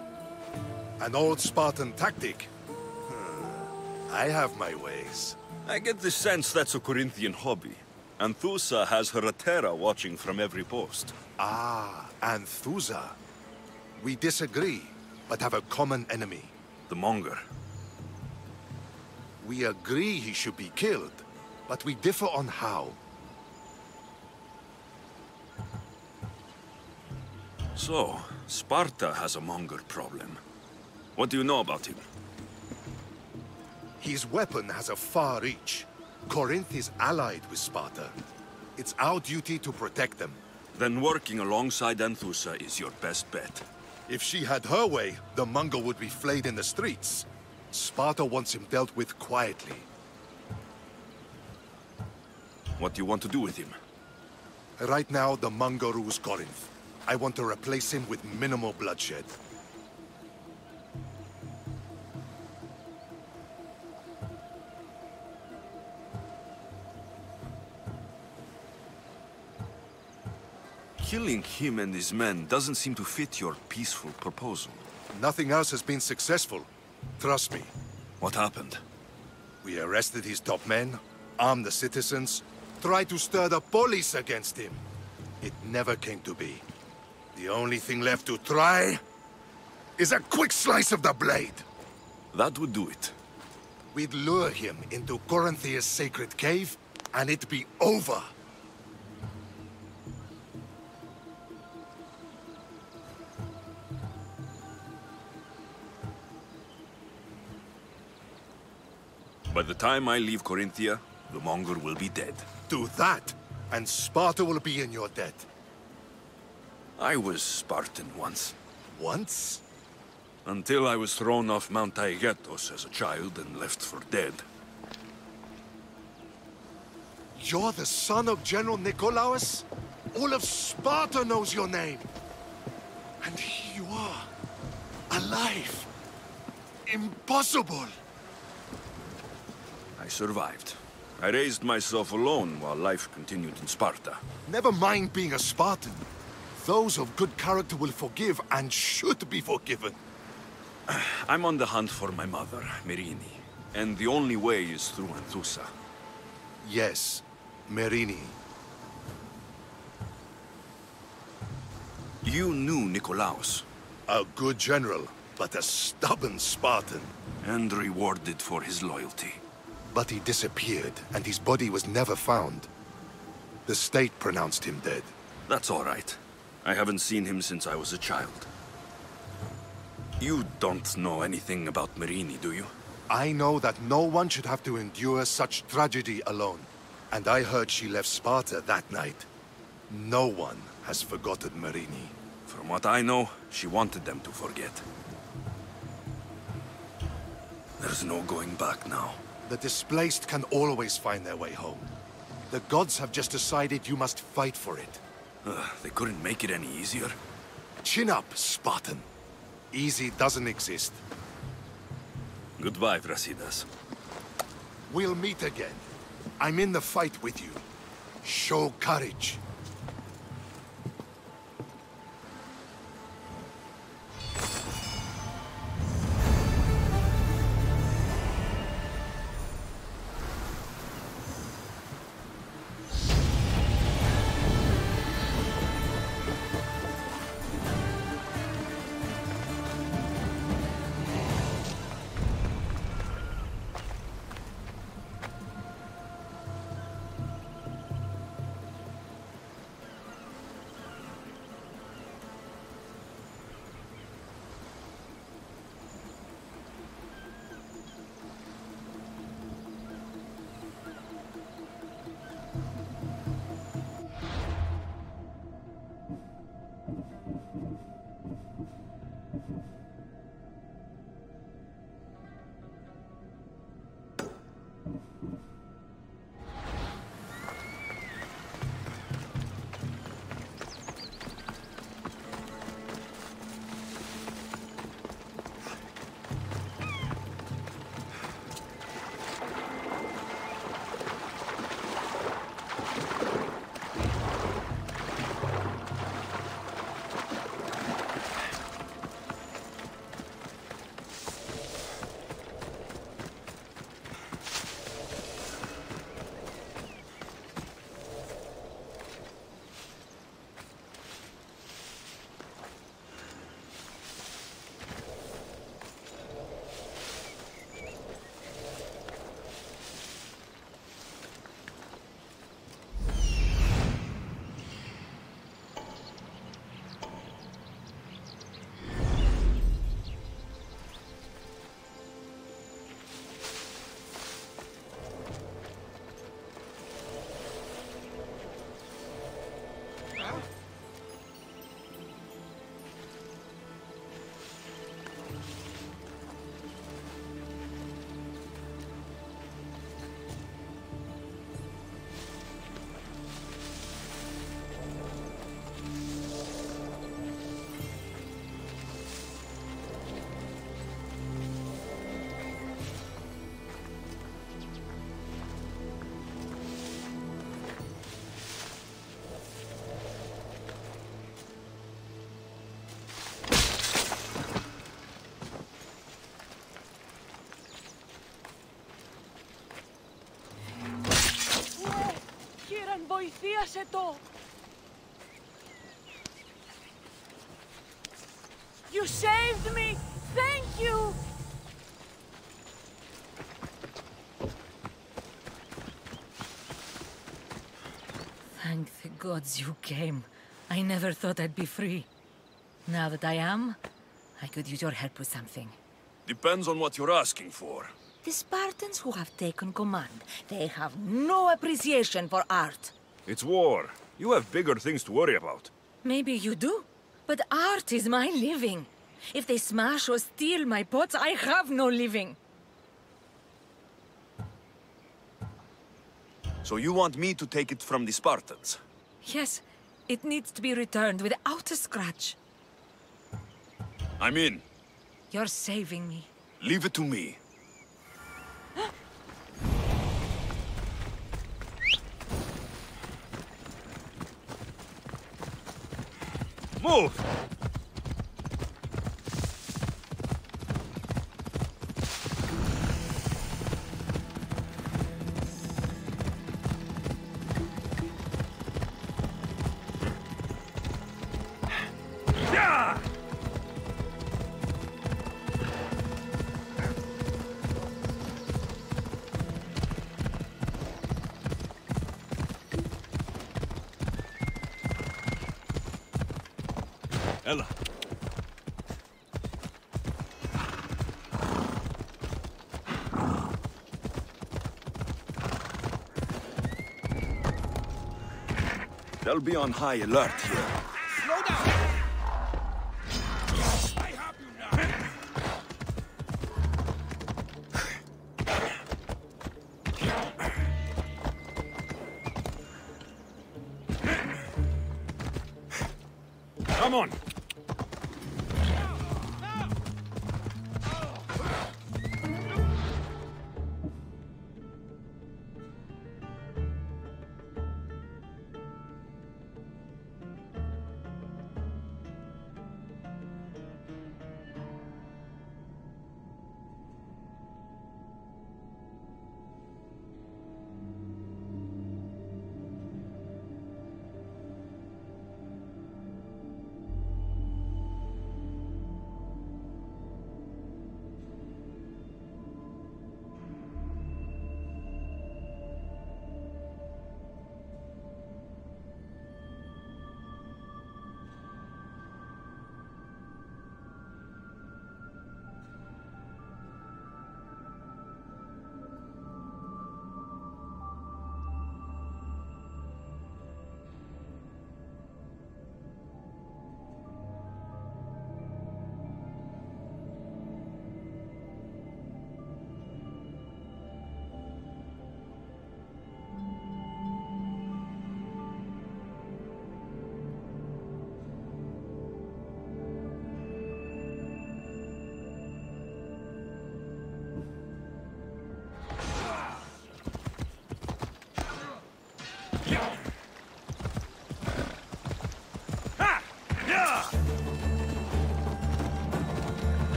An old Spartan tactic. I have my ways. I get the sense that's a Corinthian hobby. Anthusa has her Atera watching from every post. Ah, Anthusa. We disagree, but have a common enemy. The Monger. We agree he should be killed, but we differ on how. So, Sparta has a Monger problem. What do you know about him? His weapon has a far reach. Corinth is allied with Sparta. It's our duty to protect them. Then working alongside Anthusa is your best bet. If she had her way, the Monger would be flayed in the streets. Sparta wants him dealt with quietly. What do you want to do with him? Right now, the Monger rules Corinth. I want to replace him with minimal bloodshed. Killing him and his men doesn't seem to fit your peaceful proposal. Nothing else has been successful. Trust me. What happened? We arrested his top men, armed the citizens, tried to stir the police against him. It never came to be. The only thing left to try is a quick slice of the blade. That would do it. We'd lure him into Corinthia's sacred cave, and it'd be over. By the time I leave Corinthia, the Monger will be dead. Do that, and Sparta will be in your debt. I was Spartan once. Once? Until I was thrown off Mount Taygetos as a child and left for dead. You're the son of General Nikolaos? All of Sparta knows your name. And here you are, alive. Impossible. I survived. I raised myself alone while life continued in Sparta. Never mind being a Spartan. Those of good character will forgive and should be forgiven. I'm on the hunt for my mother, Merini. And the only way is through Anthusa. Yes, Merini. You knew Nikolaos. A good general, but a stubborn Spartan. And rewarded for his loyalty. But he disappeared, and his body was never found. The state pronounced him dead. That's all right. I haven't seen him since I was a child. You don't know anything about Merini, do you? I know that no one should have to endure such tragedy alone. And I heard she left Sparta that night. No one has forgotten Merini. From what I know, she wanted them to forget. There's no going back now. The displaced can always find their way home. The gods have just decided you must fight for it. They couldn't make it any easier. Chin up, Spartan. Easy doesn't exist. Goodbye, Brasidas. We'll meet again. I'm in the fight with you. Show courage. βοηθίασε το! You saved me! Thank you! Thank the gods you came. I never thought I'd be free. Now that I am, I could use your help with something. Depends on what you're asking for. The Spartans who have taken command, they have no appreciation for art. It's war. You have bigger things to worry about. Maybe you do, but art is my living. If they smash or steal my pots, I have no living. So you want me to take it from the Spartans? Yes, it needs to be returned without a scratch. I'm in. You're saving me. Leave it to me. Move! Yeah! Ella. They'll be on high alert here. Slow down! I have you now! Come on!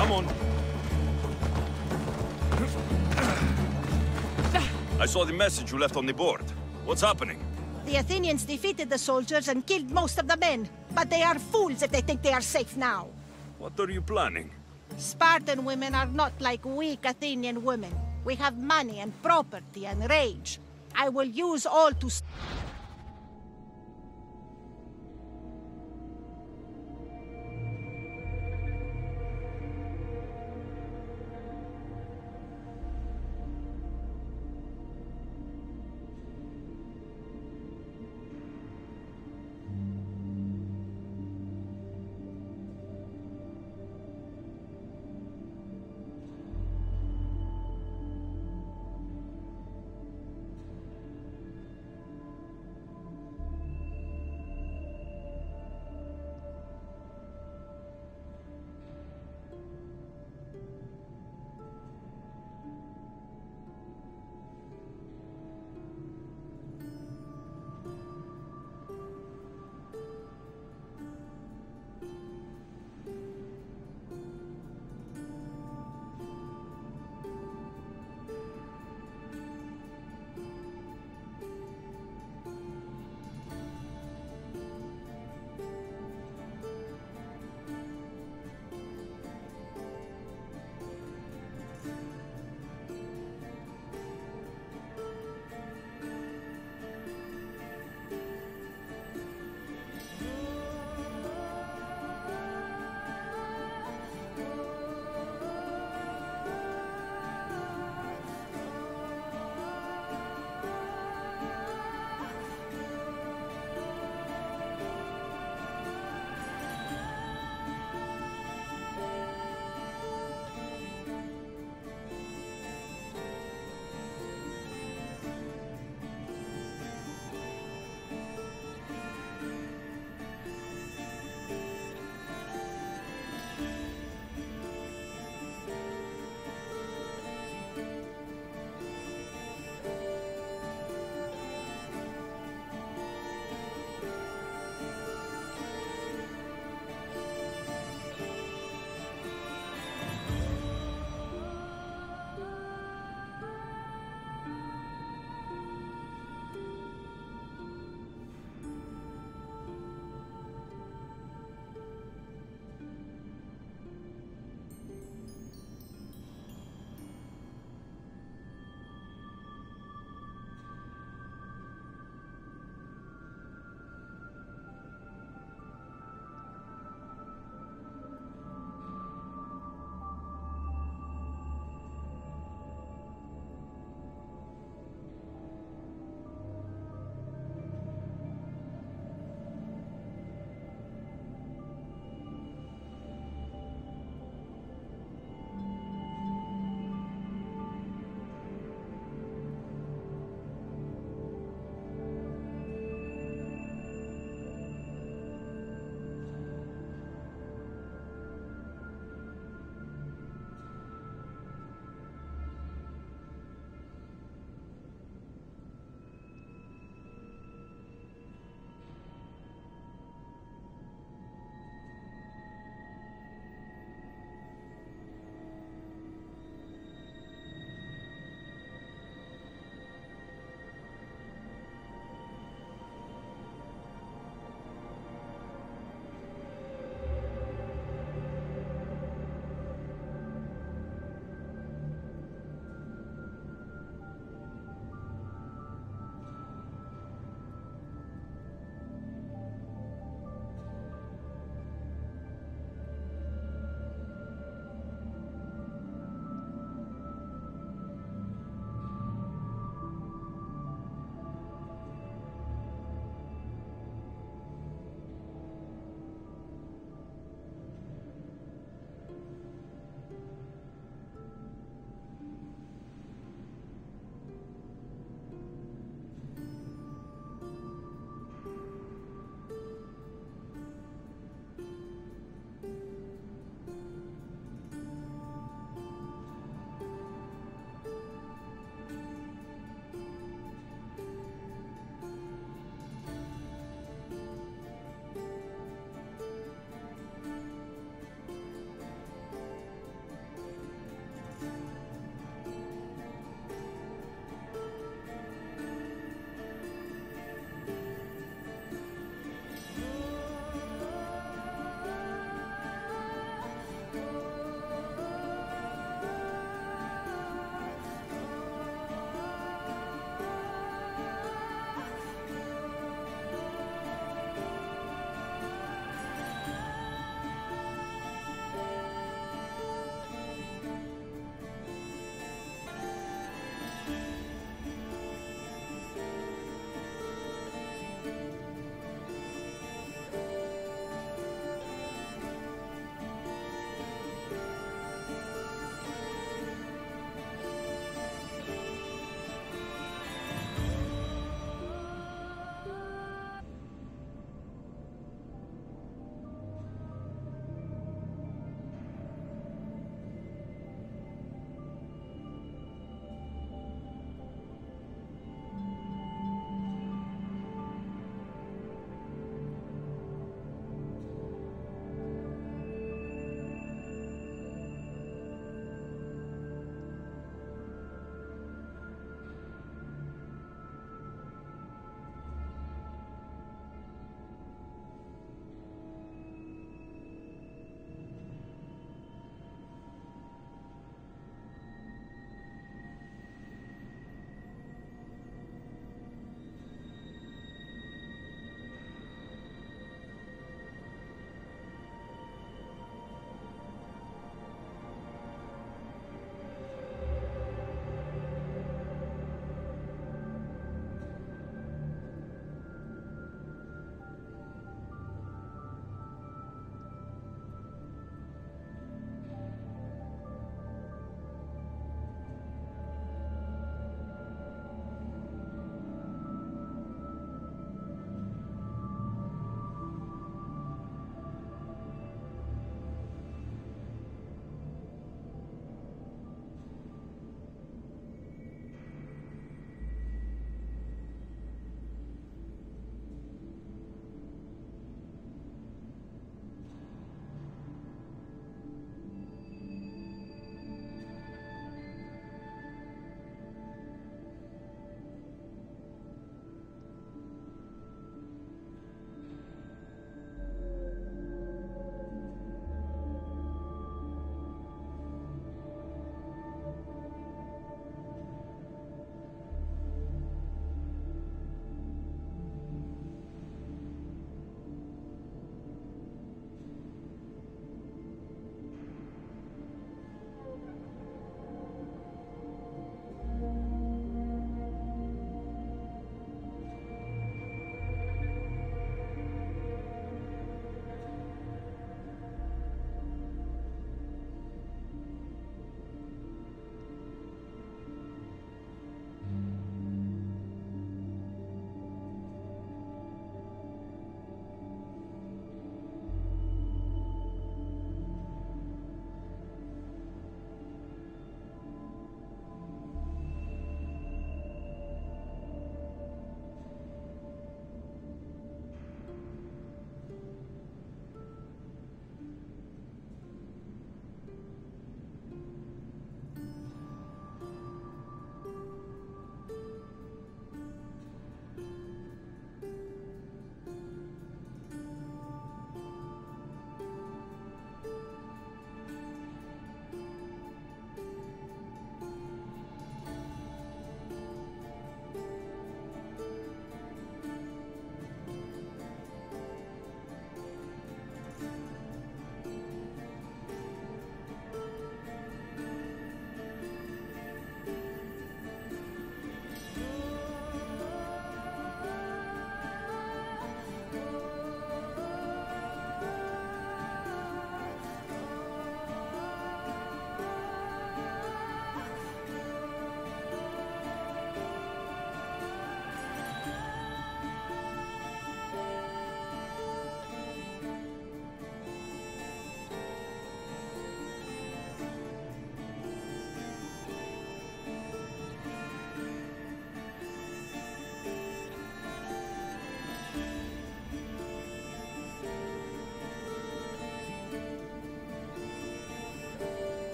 Come on. I saw the message you left on the board. What's happening? The Athenians defeated the soldiers and killed most of the men. But they are fools if they think they are safe now. What are you planning? Spartan women are not like weak Athenian women. We have money and property and rage. I will use all to...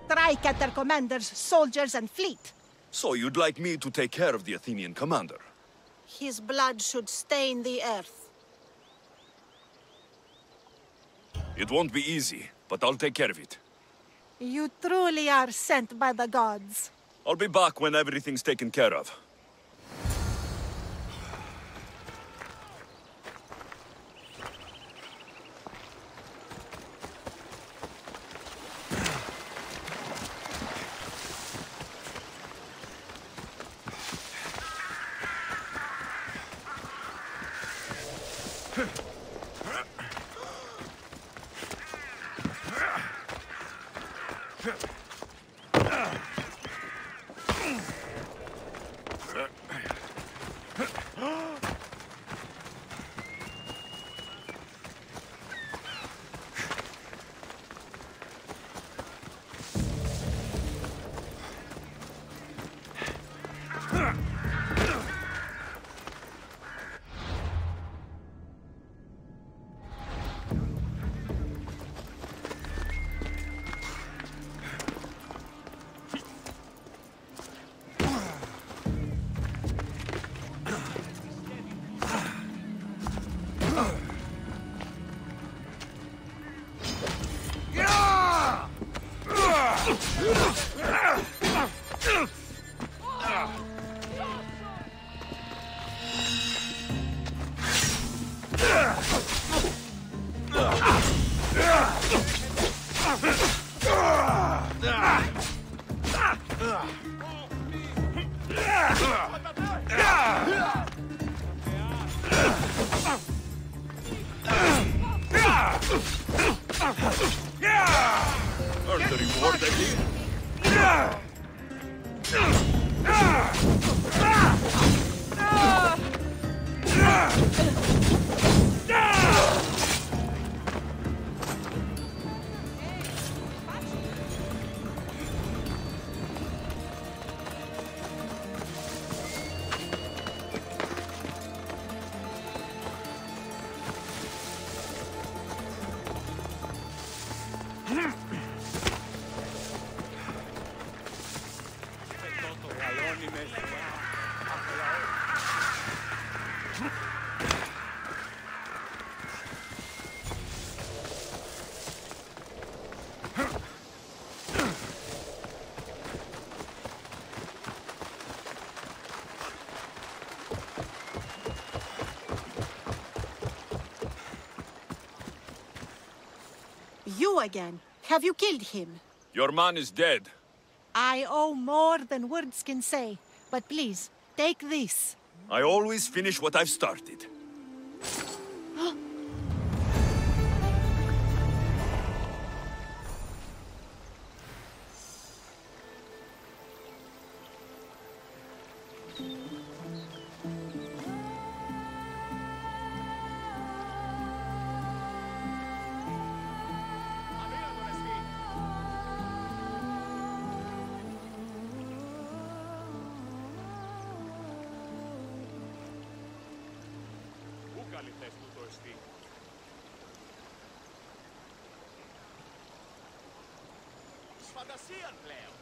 strike at their commanders, soldiers, and fleet. So you'd like me to take care of the Athenian commander? His blood should stain the earth. It won't be easy, but I'll take care of it. You truly are sent by the gods. I'll be back when everything's taken care of. You again. Have you killed him? Your man is dead. I owe more than words can say. But please, take this. I always finish what I've started. Φαντασίαν πλέον.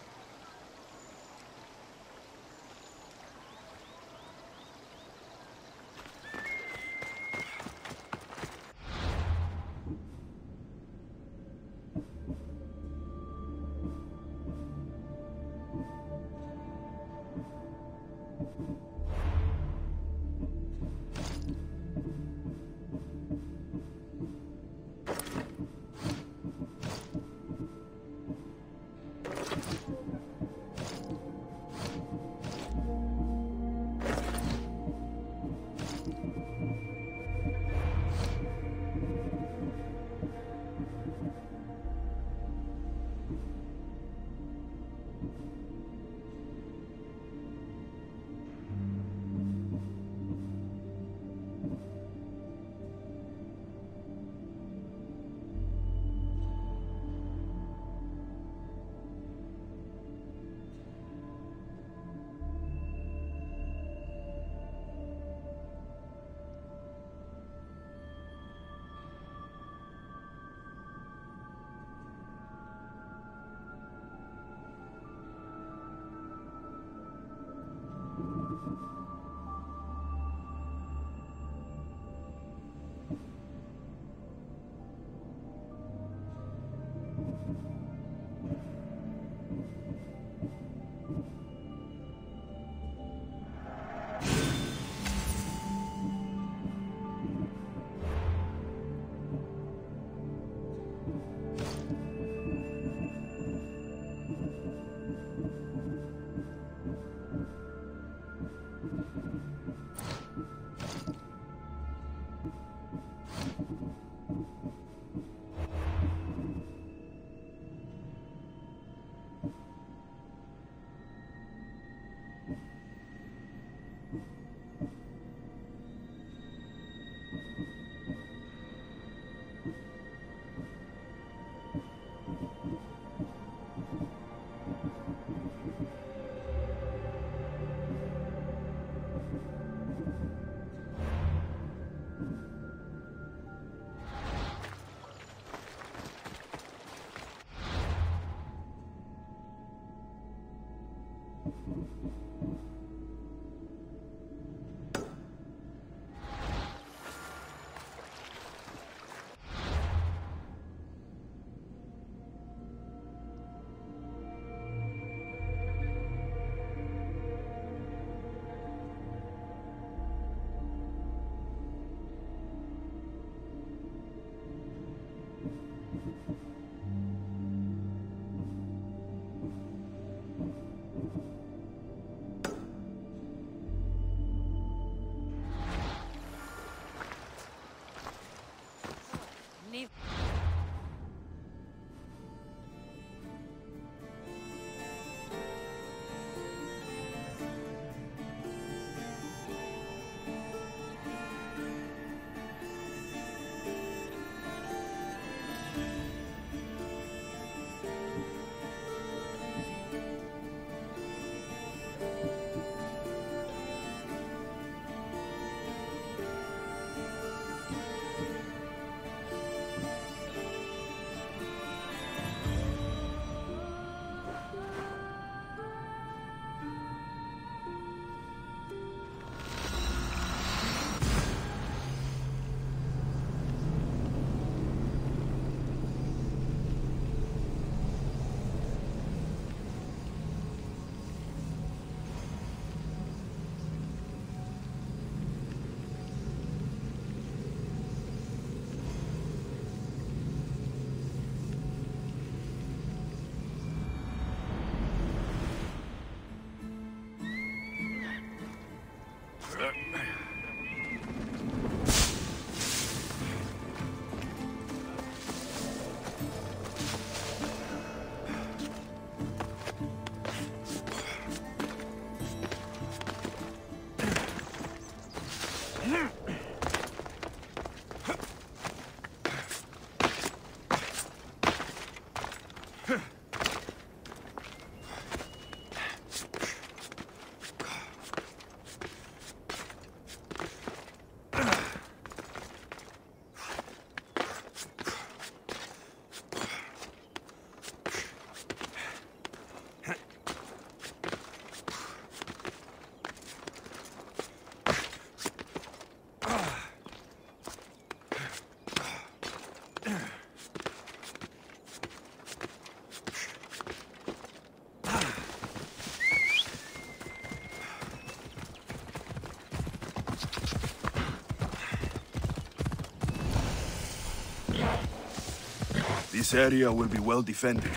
This area will be well defended.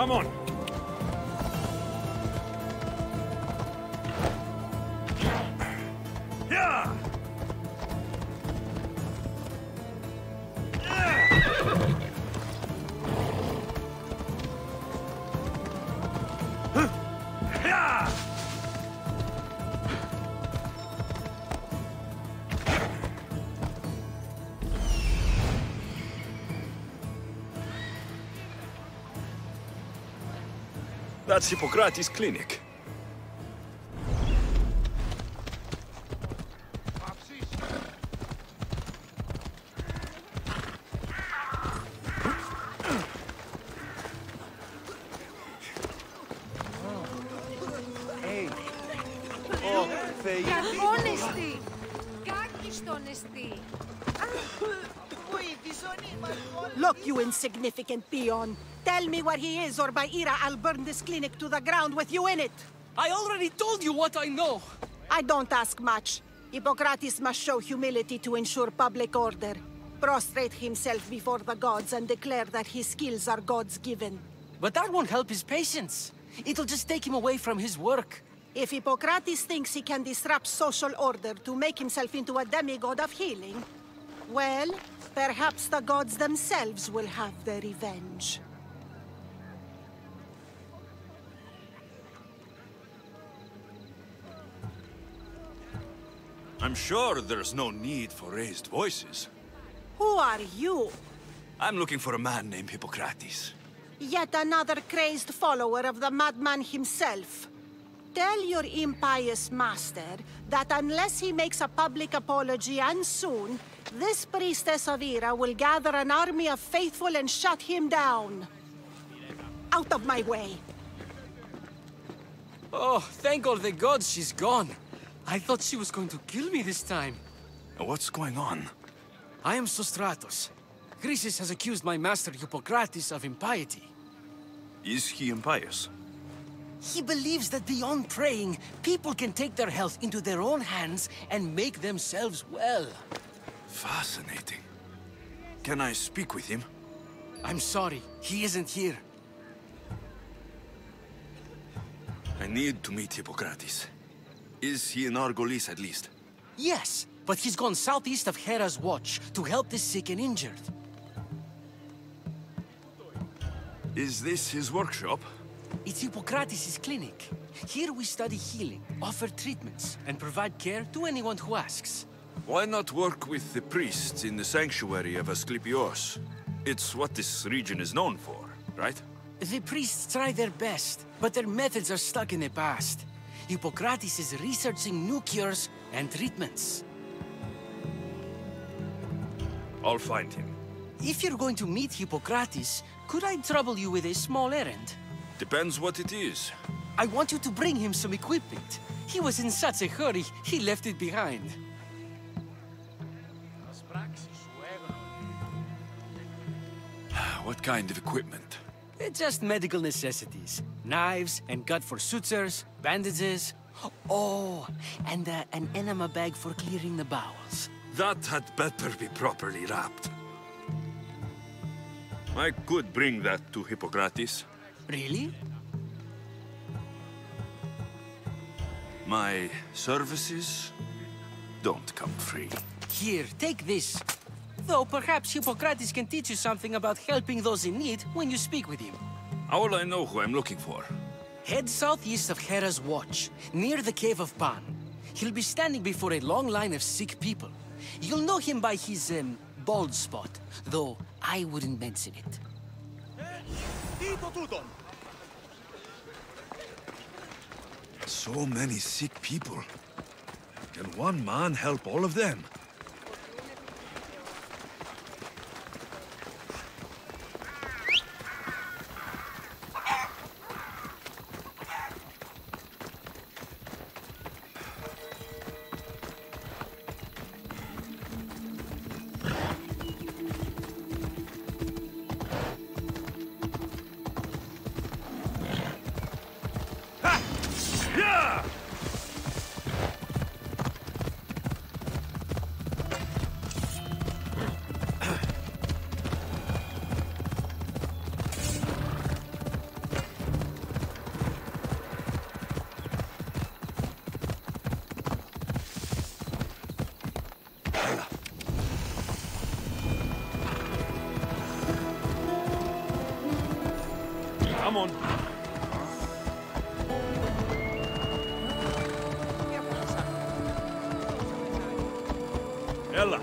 Come on. That's Hippocrates' clinic. Look, you insignificant peon. Tell me where he is, or by Ira, I'll burn this clinic to the ground with you in it. I already told you what I know. I don't ask much. Hippocrates must show humility to ensure public order. Prostrate himself before the gods and declare that his skills are gods given. But that won't help his patients. It'll just take him away from his work. If Hippocrates thinks he can disrupt social order to make himself into a demigod of healing, well, perhaps the gods themselves will have their revenge. I'm sure there's no need for raised voices. Who are you? I'm looking for a man named Hippocrates. Yet another crazed follower of the madman himself. Tell your impious master that unless he makes a public apology, and soon, this priestess of Ira will gather an army of faithful and shut him down. Out of my way! Oh, thank all the gods she's gone. I thought she was going to kill me this time. What's going on? I am Sostratos. Chrysis has accused my master Hippocrates of impiety. Is he impious? He believes that beyond praying, people can take their health into their own hands and make themselves well. Fascinating. Can I speak with him? I'm sorry, he isn't here. I need to meet Hippocrates. Is he in Argolis at least? Yes, but he's gone southeast of Hera's Watch to help the sick and injured. Is this his workshop? It's Hippocrates' clinic. Here we study healing, offer treatments, and provide care to anyone who asks. Why not work with the priests in the sanctuary of Asclepios? It's what this region is known for, right? The priests try their best, but their methods are stuck in the past. Hippocrates is researching new cures and treatments. I'll find him. If you're going to meet Hippocrates, could I trouble you with a small errand? Depends what it is. I want you to bring him some equipment. He was in such a hurry, he left it behind. What kind of equipment? Just medical necessities. Knives and gut for sutures, bandages. Oh, and an enema bag for clearing the bowels. That had better be properly wrapped. I could bring that to Hippocrates. Really? My services don't come free. Here, take this. Though perhaps Hippocrates can teach you something about helping those in need when you speak with him. How will I know who I'm looking for? Head southeast of Hera's Watch, near the Cave of Pan. He'll be standing before a long line of sick people. You'll know him by his, bald spot, though I wouldn't mention it. So many sick people. Can one man help all of them? Come on. Ella.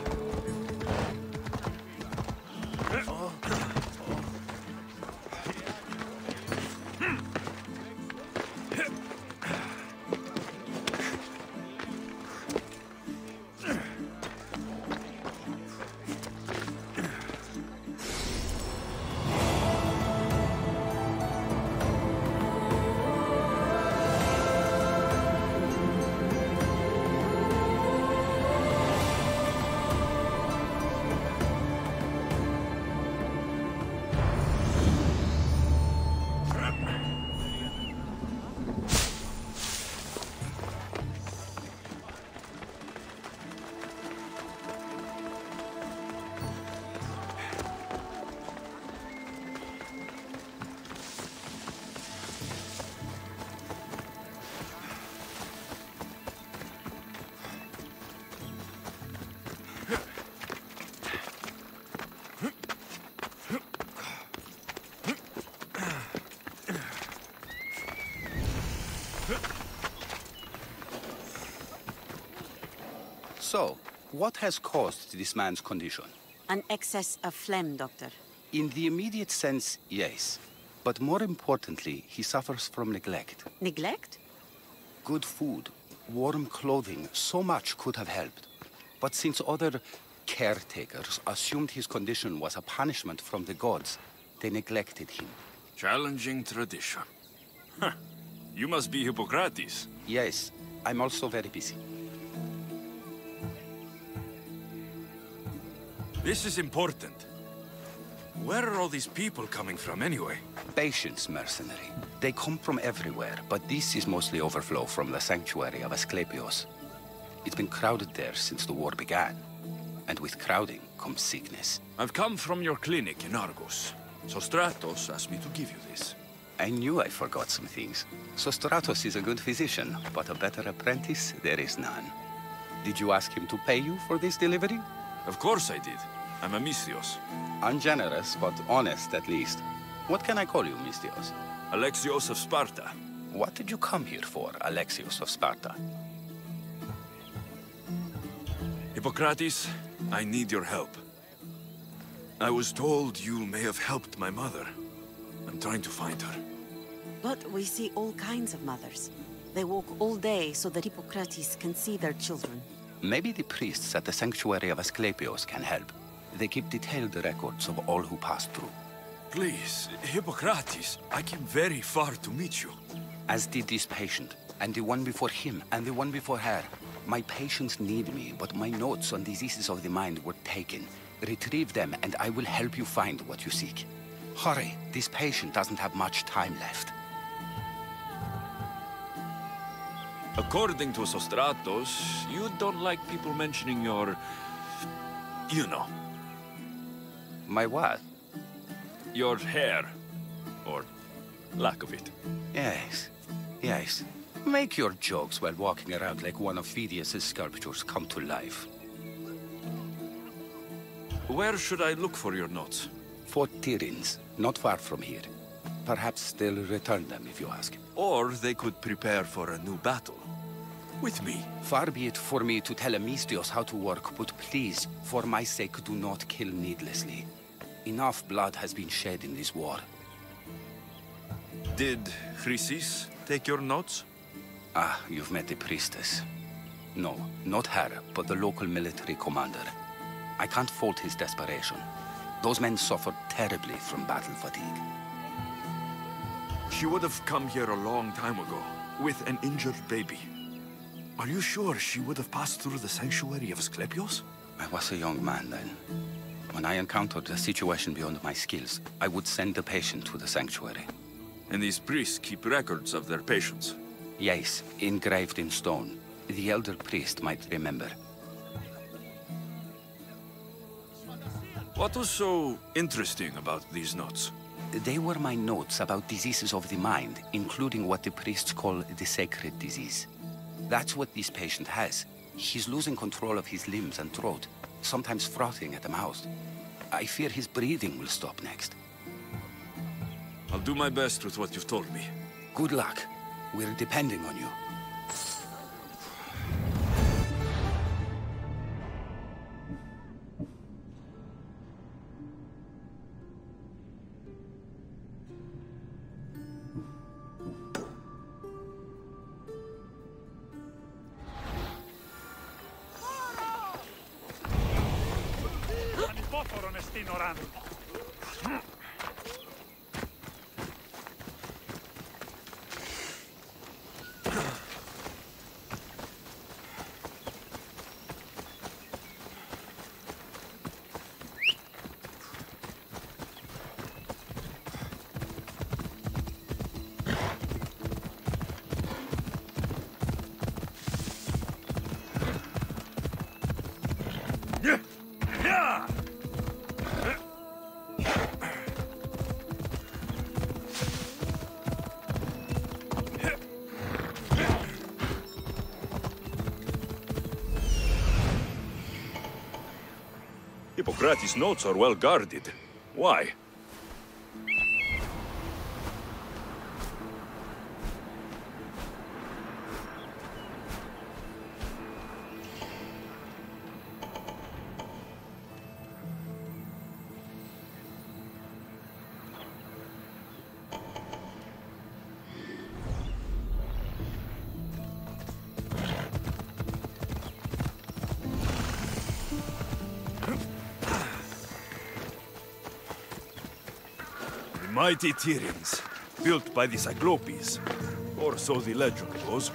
So, what has caused this man's condition? An excess of phlegm, Doctor. In the immediate sense, yes. But more importantly, he suffers from neglect. Neglect? Good food, warm clothing, so much could have helped. But since other caretakers assumed his condition was a punishment from the gods, they neglected him. Challenging tradition. Huh. You must be Hippocrates. Yes, I'm also very busy. This is important. Where are all these people coming from anyway? Patience, mercenary. They come from everywhere, but this is mostly overflow from the sanctuary of Asclepios. It's been crowded there since the war began. And with crowding comes sickness. I've come from your clinic in Argos. Sostratos asked me to give you this. I knew I forgot some things. Sostratos is a good physician, but a better apprentice there is none. Did you ask him to pay you for this delivery? Of course I did. I'm a Misthios. Ungenerous, but honest at least. What can I call you, Misthios? Alexios of Sparta. What did you come here for, Alexios of Sparta? Hippocrates, I need your help. I was told you may have helped my mother. I'm trying to find her. But we see all kinds of mothers. They walk all day so that Hippocrates can see their children. Maybe the priests at the sanctuary of Asclepios can help. They keep detailed records of all who passed through. Please, Hippocrates, I came very far to meet you. As did this patient, and the one before him, and the one before her. My patients need me, but my notes on diseases of the mind were taken. Retrieve them, and I will help you find what you seek. Hurry, this patient doesn't have much time left. According to Sostratos, you don't like people mentioning your... you know. My what? Your hair. Or lack of it. Yes, yes. Make your jokes while walking around like one of Phidias' sculptures come to life. Where should I look for your notes? Fort Tyrins, not far from here. Perhaps they'll return them if you ask. Or they could prepare for a new battle. With me. Far be it for me to tell a Misthios how to work, but please, for my sake, do not kill needlessly. Enough blood has been shed in this war. Did Chrysis take your notes? Ah, you've met the priestess. No, not her, but the local military commander. I can't fault his desperation. Those men suffered terribly from battle fatigue. She would have come here a long time ago, with an injured baby. Are you sure she would have passed through the sanctuary of Asclepios? I was a young man then. When I encountered a situation beyond my skills, I would send the patient to the sanctuary. And these priests keep records of their patients? Yes, engraved in stone. The elder priest might remember. What was so interesting about these notes? They were my notes about diseases of the mind, including what the priests call the sacred disease. That's what this patient has. He's losing control of his limbs and throat, sometimes frothing at the mouth. I fear his breathing will stop next. I'll do my best with what you've told me. Good luck. We're depending on you. Hippocrates' notes are well guarded. Why? Mighty Tyrians, built by the Cyclopes. Or so the legend goes.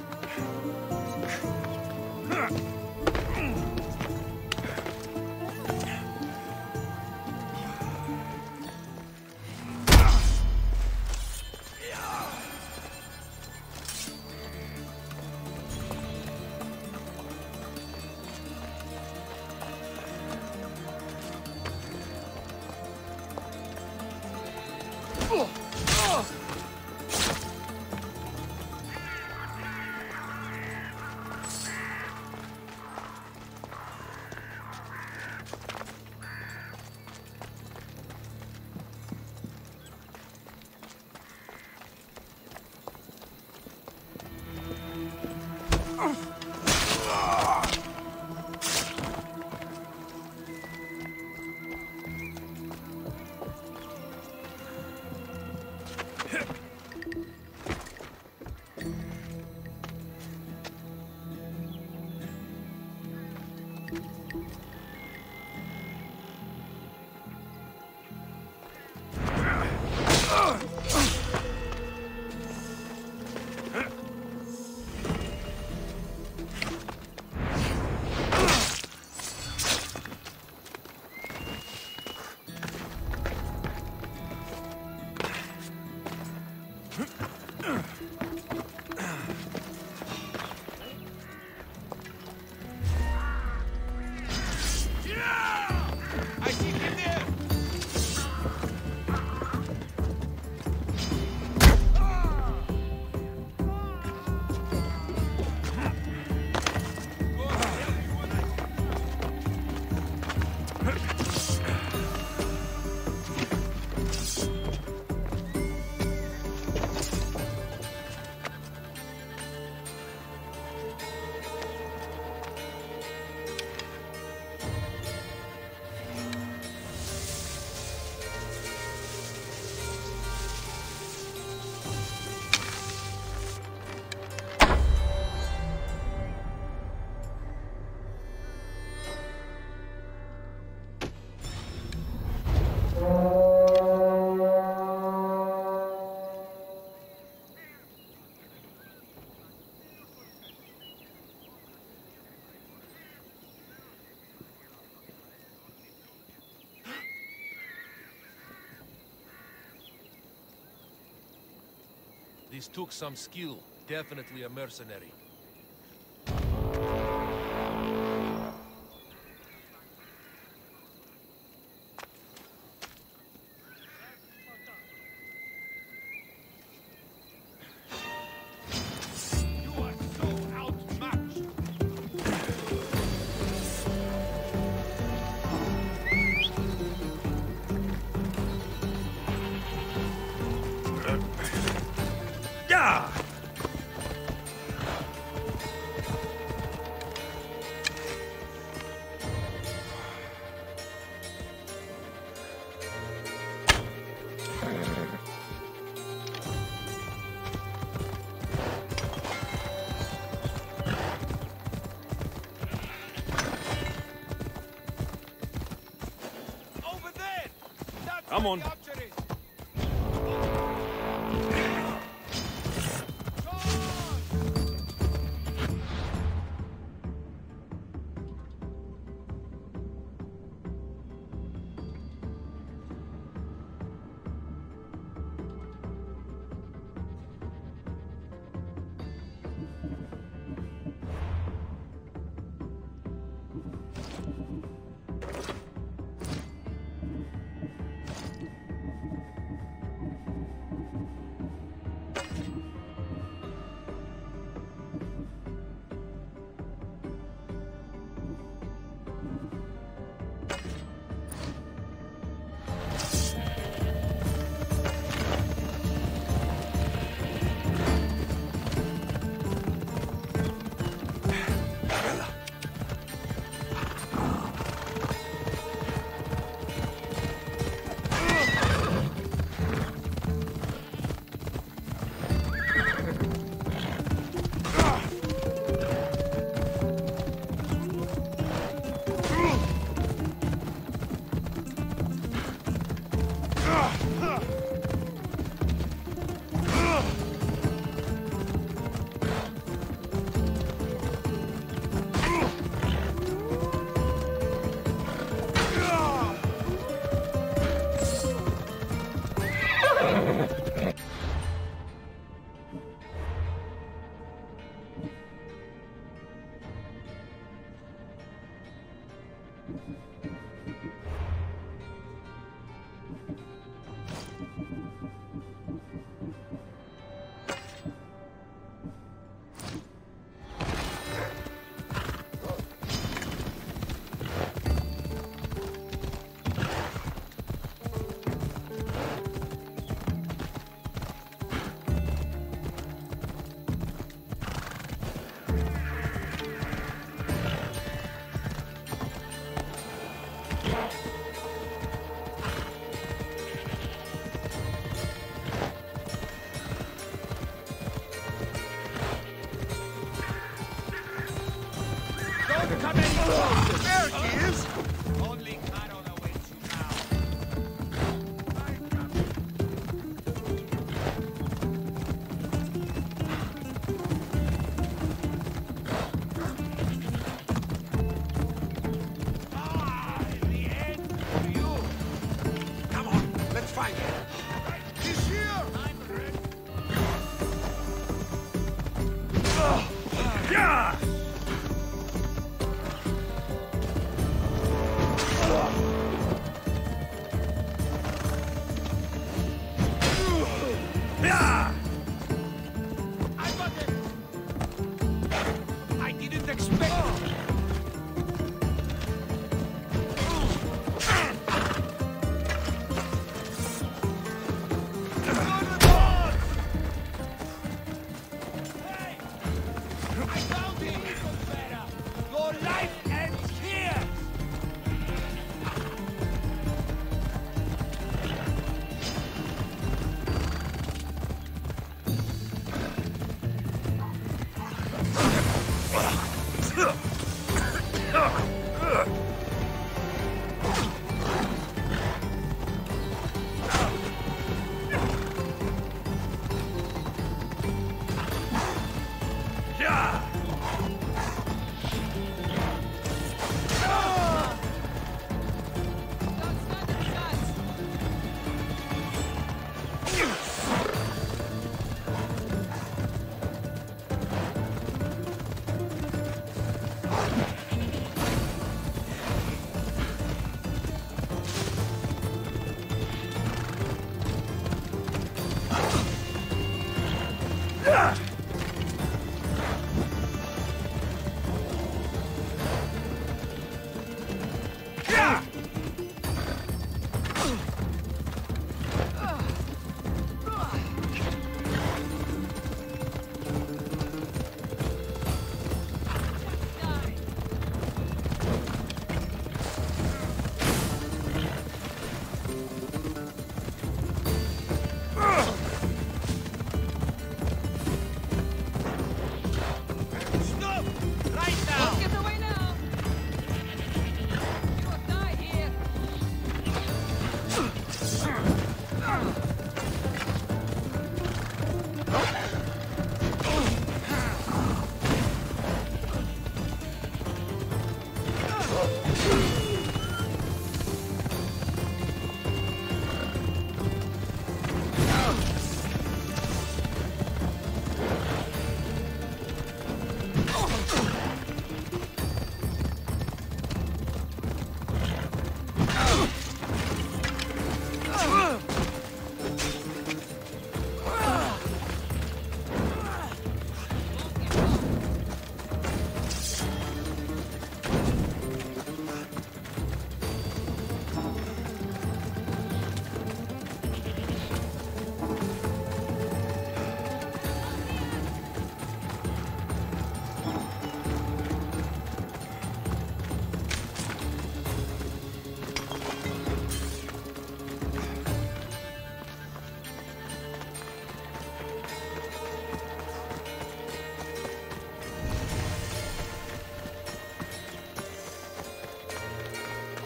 This took some skill. Definitely a mercenary. Come on. Come any closer! There he is! Only Caron awaits you now. The end for you. Come on, let's find him. He's here! Yeah! Yeah! I got it! I didn't expect I found the eagle better! Your life ends here! Yeah! Stop! Right now! Don't get away now! You will die here!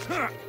Huh.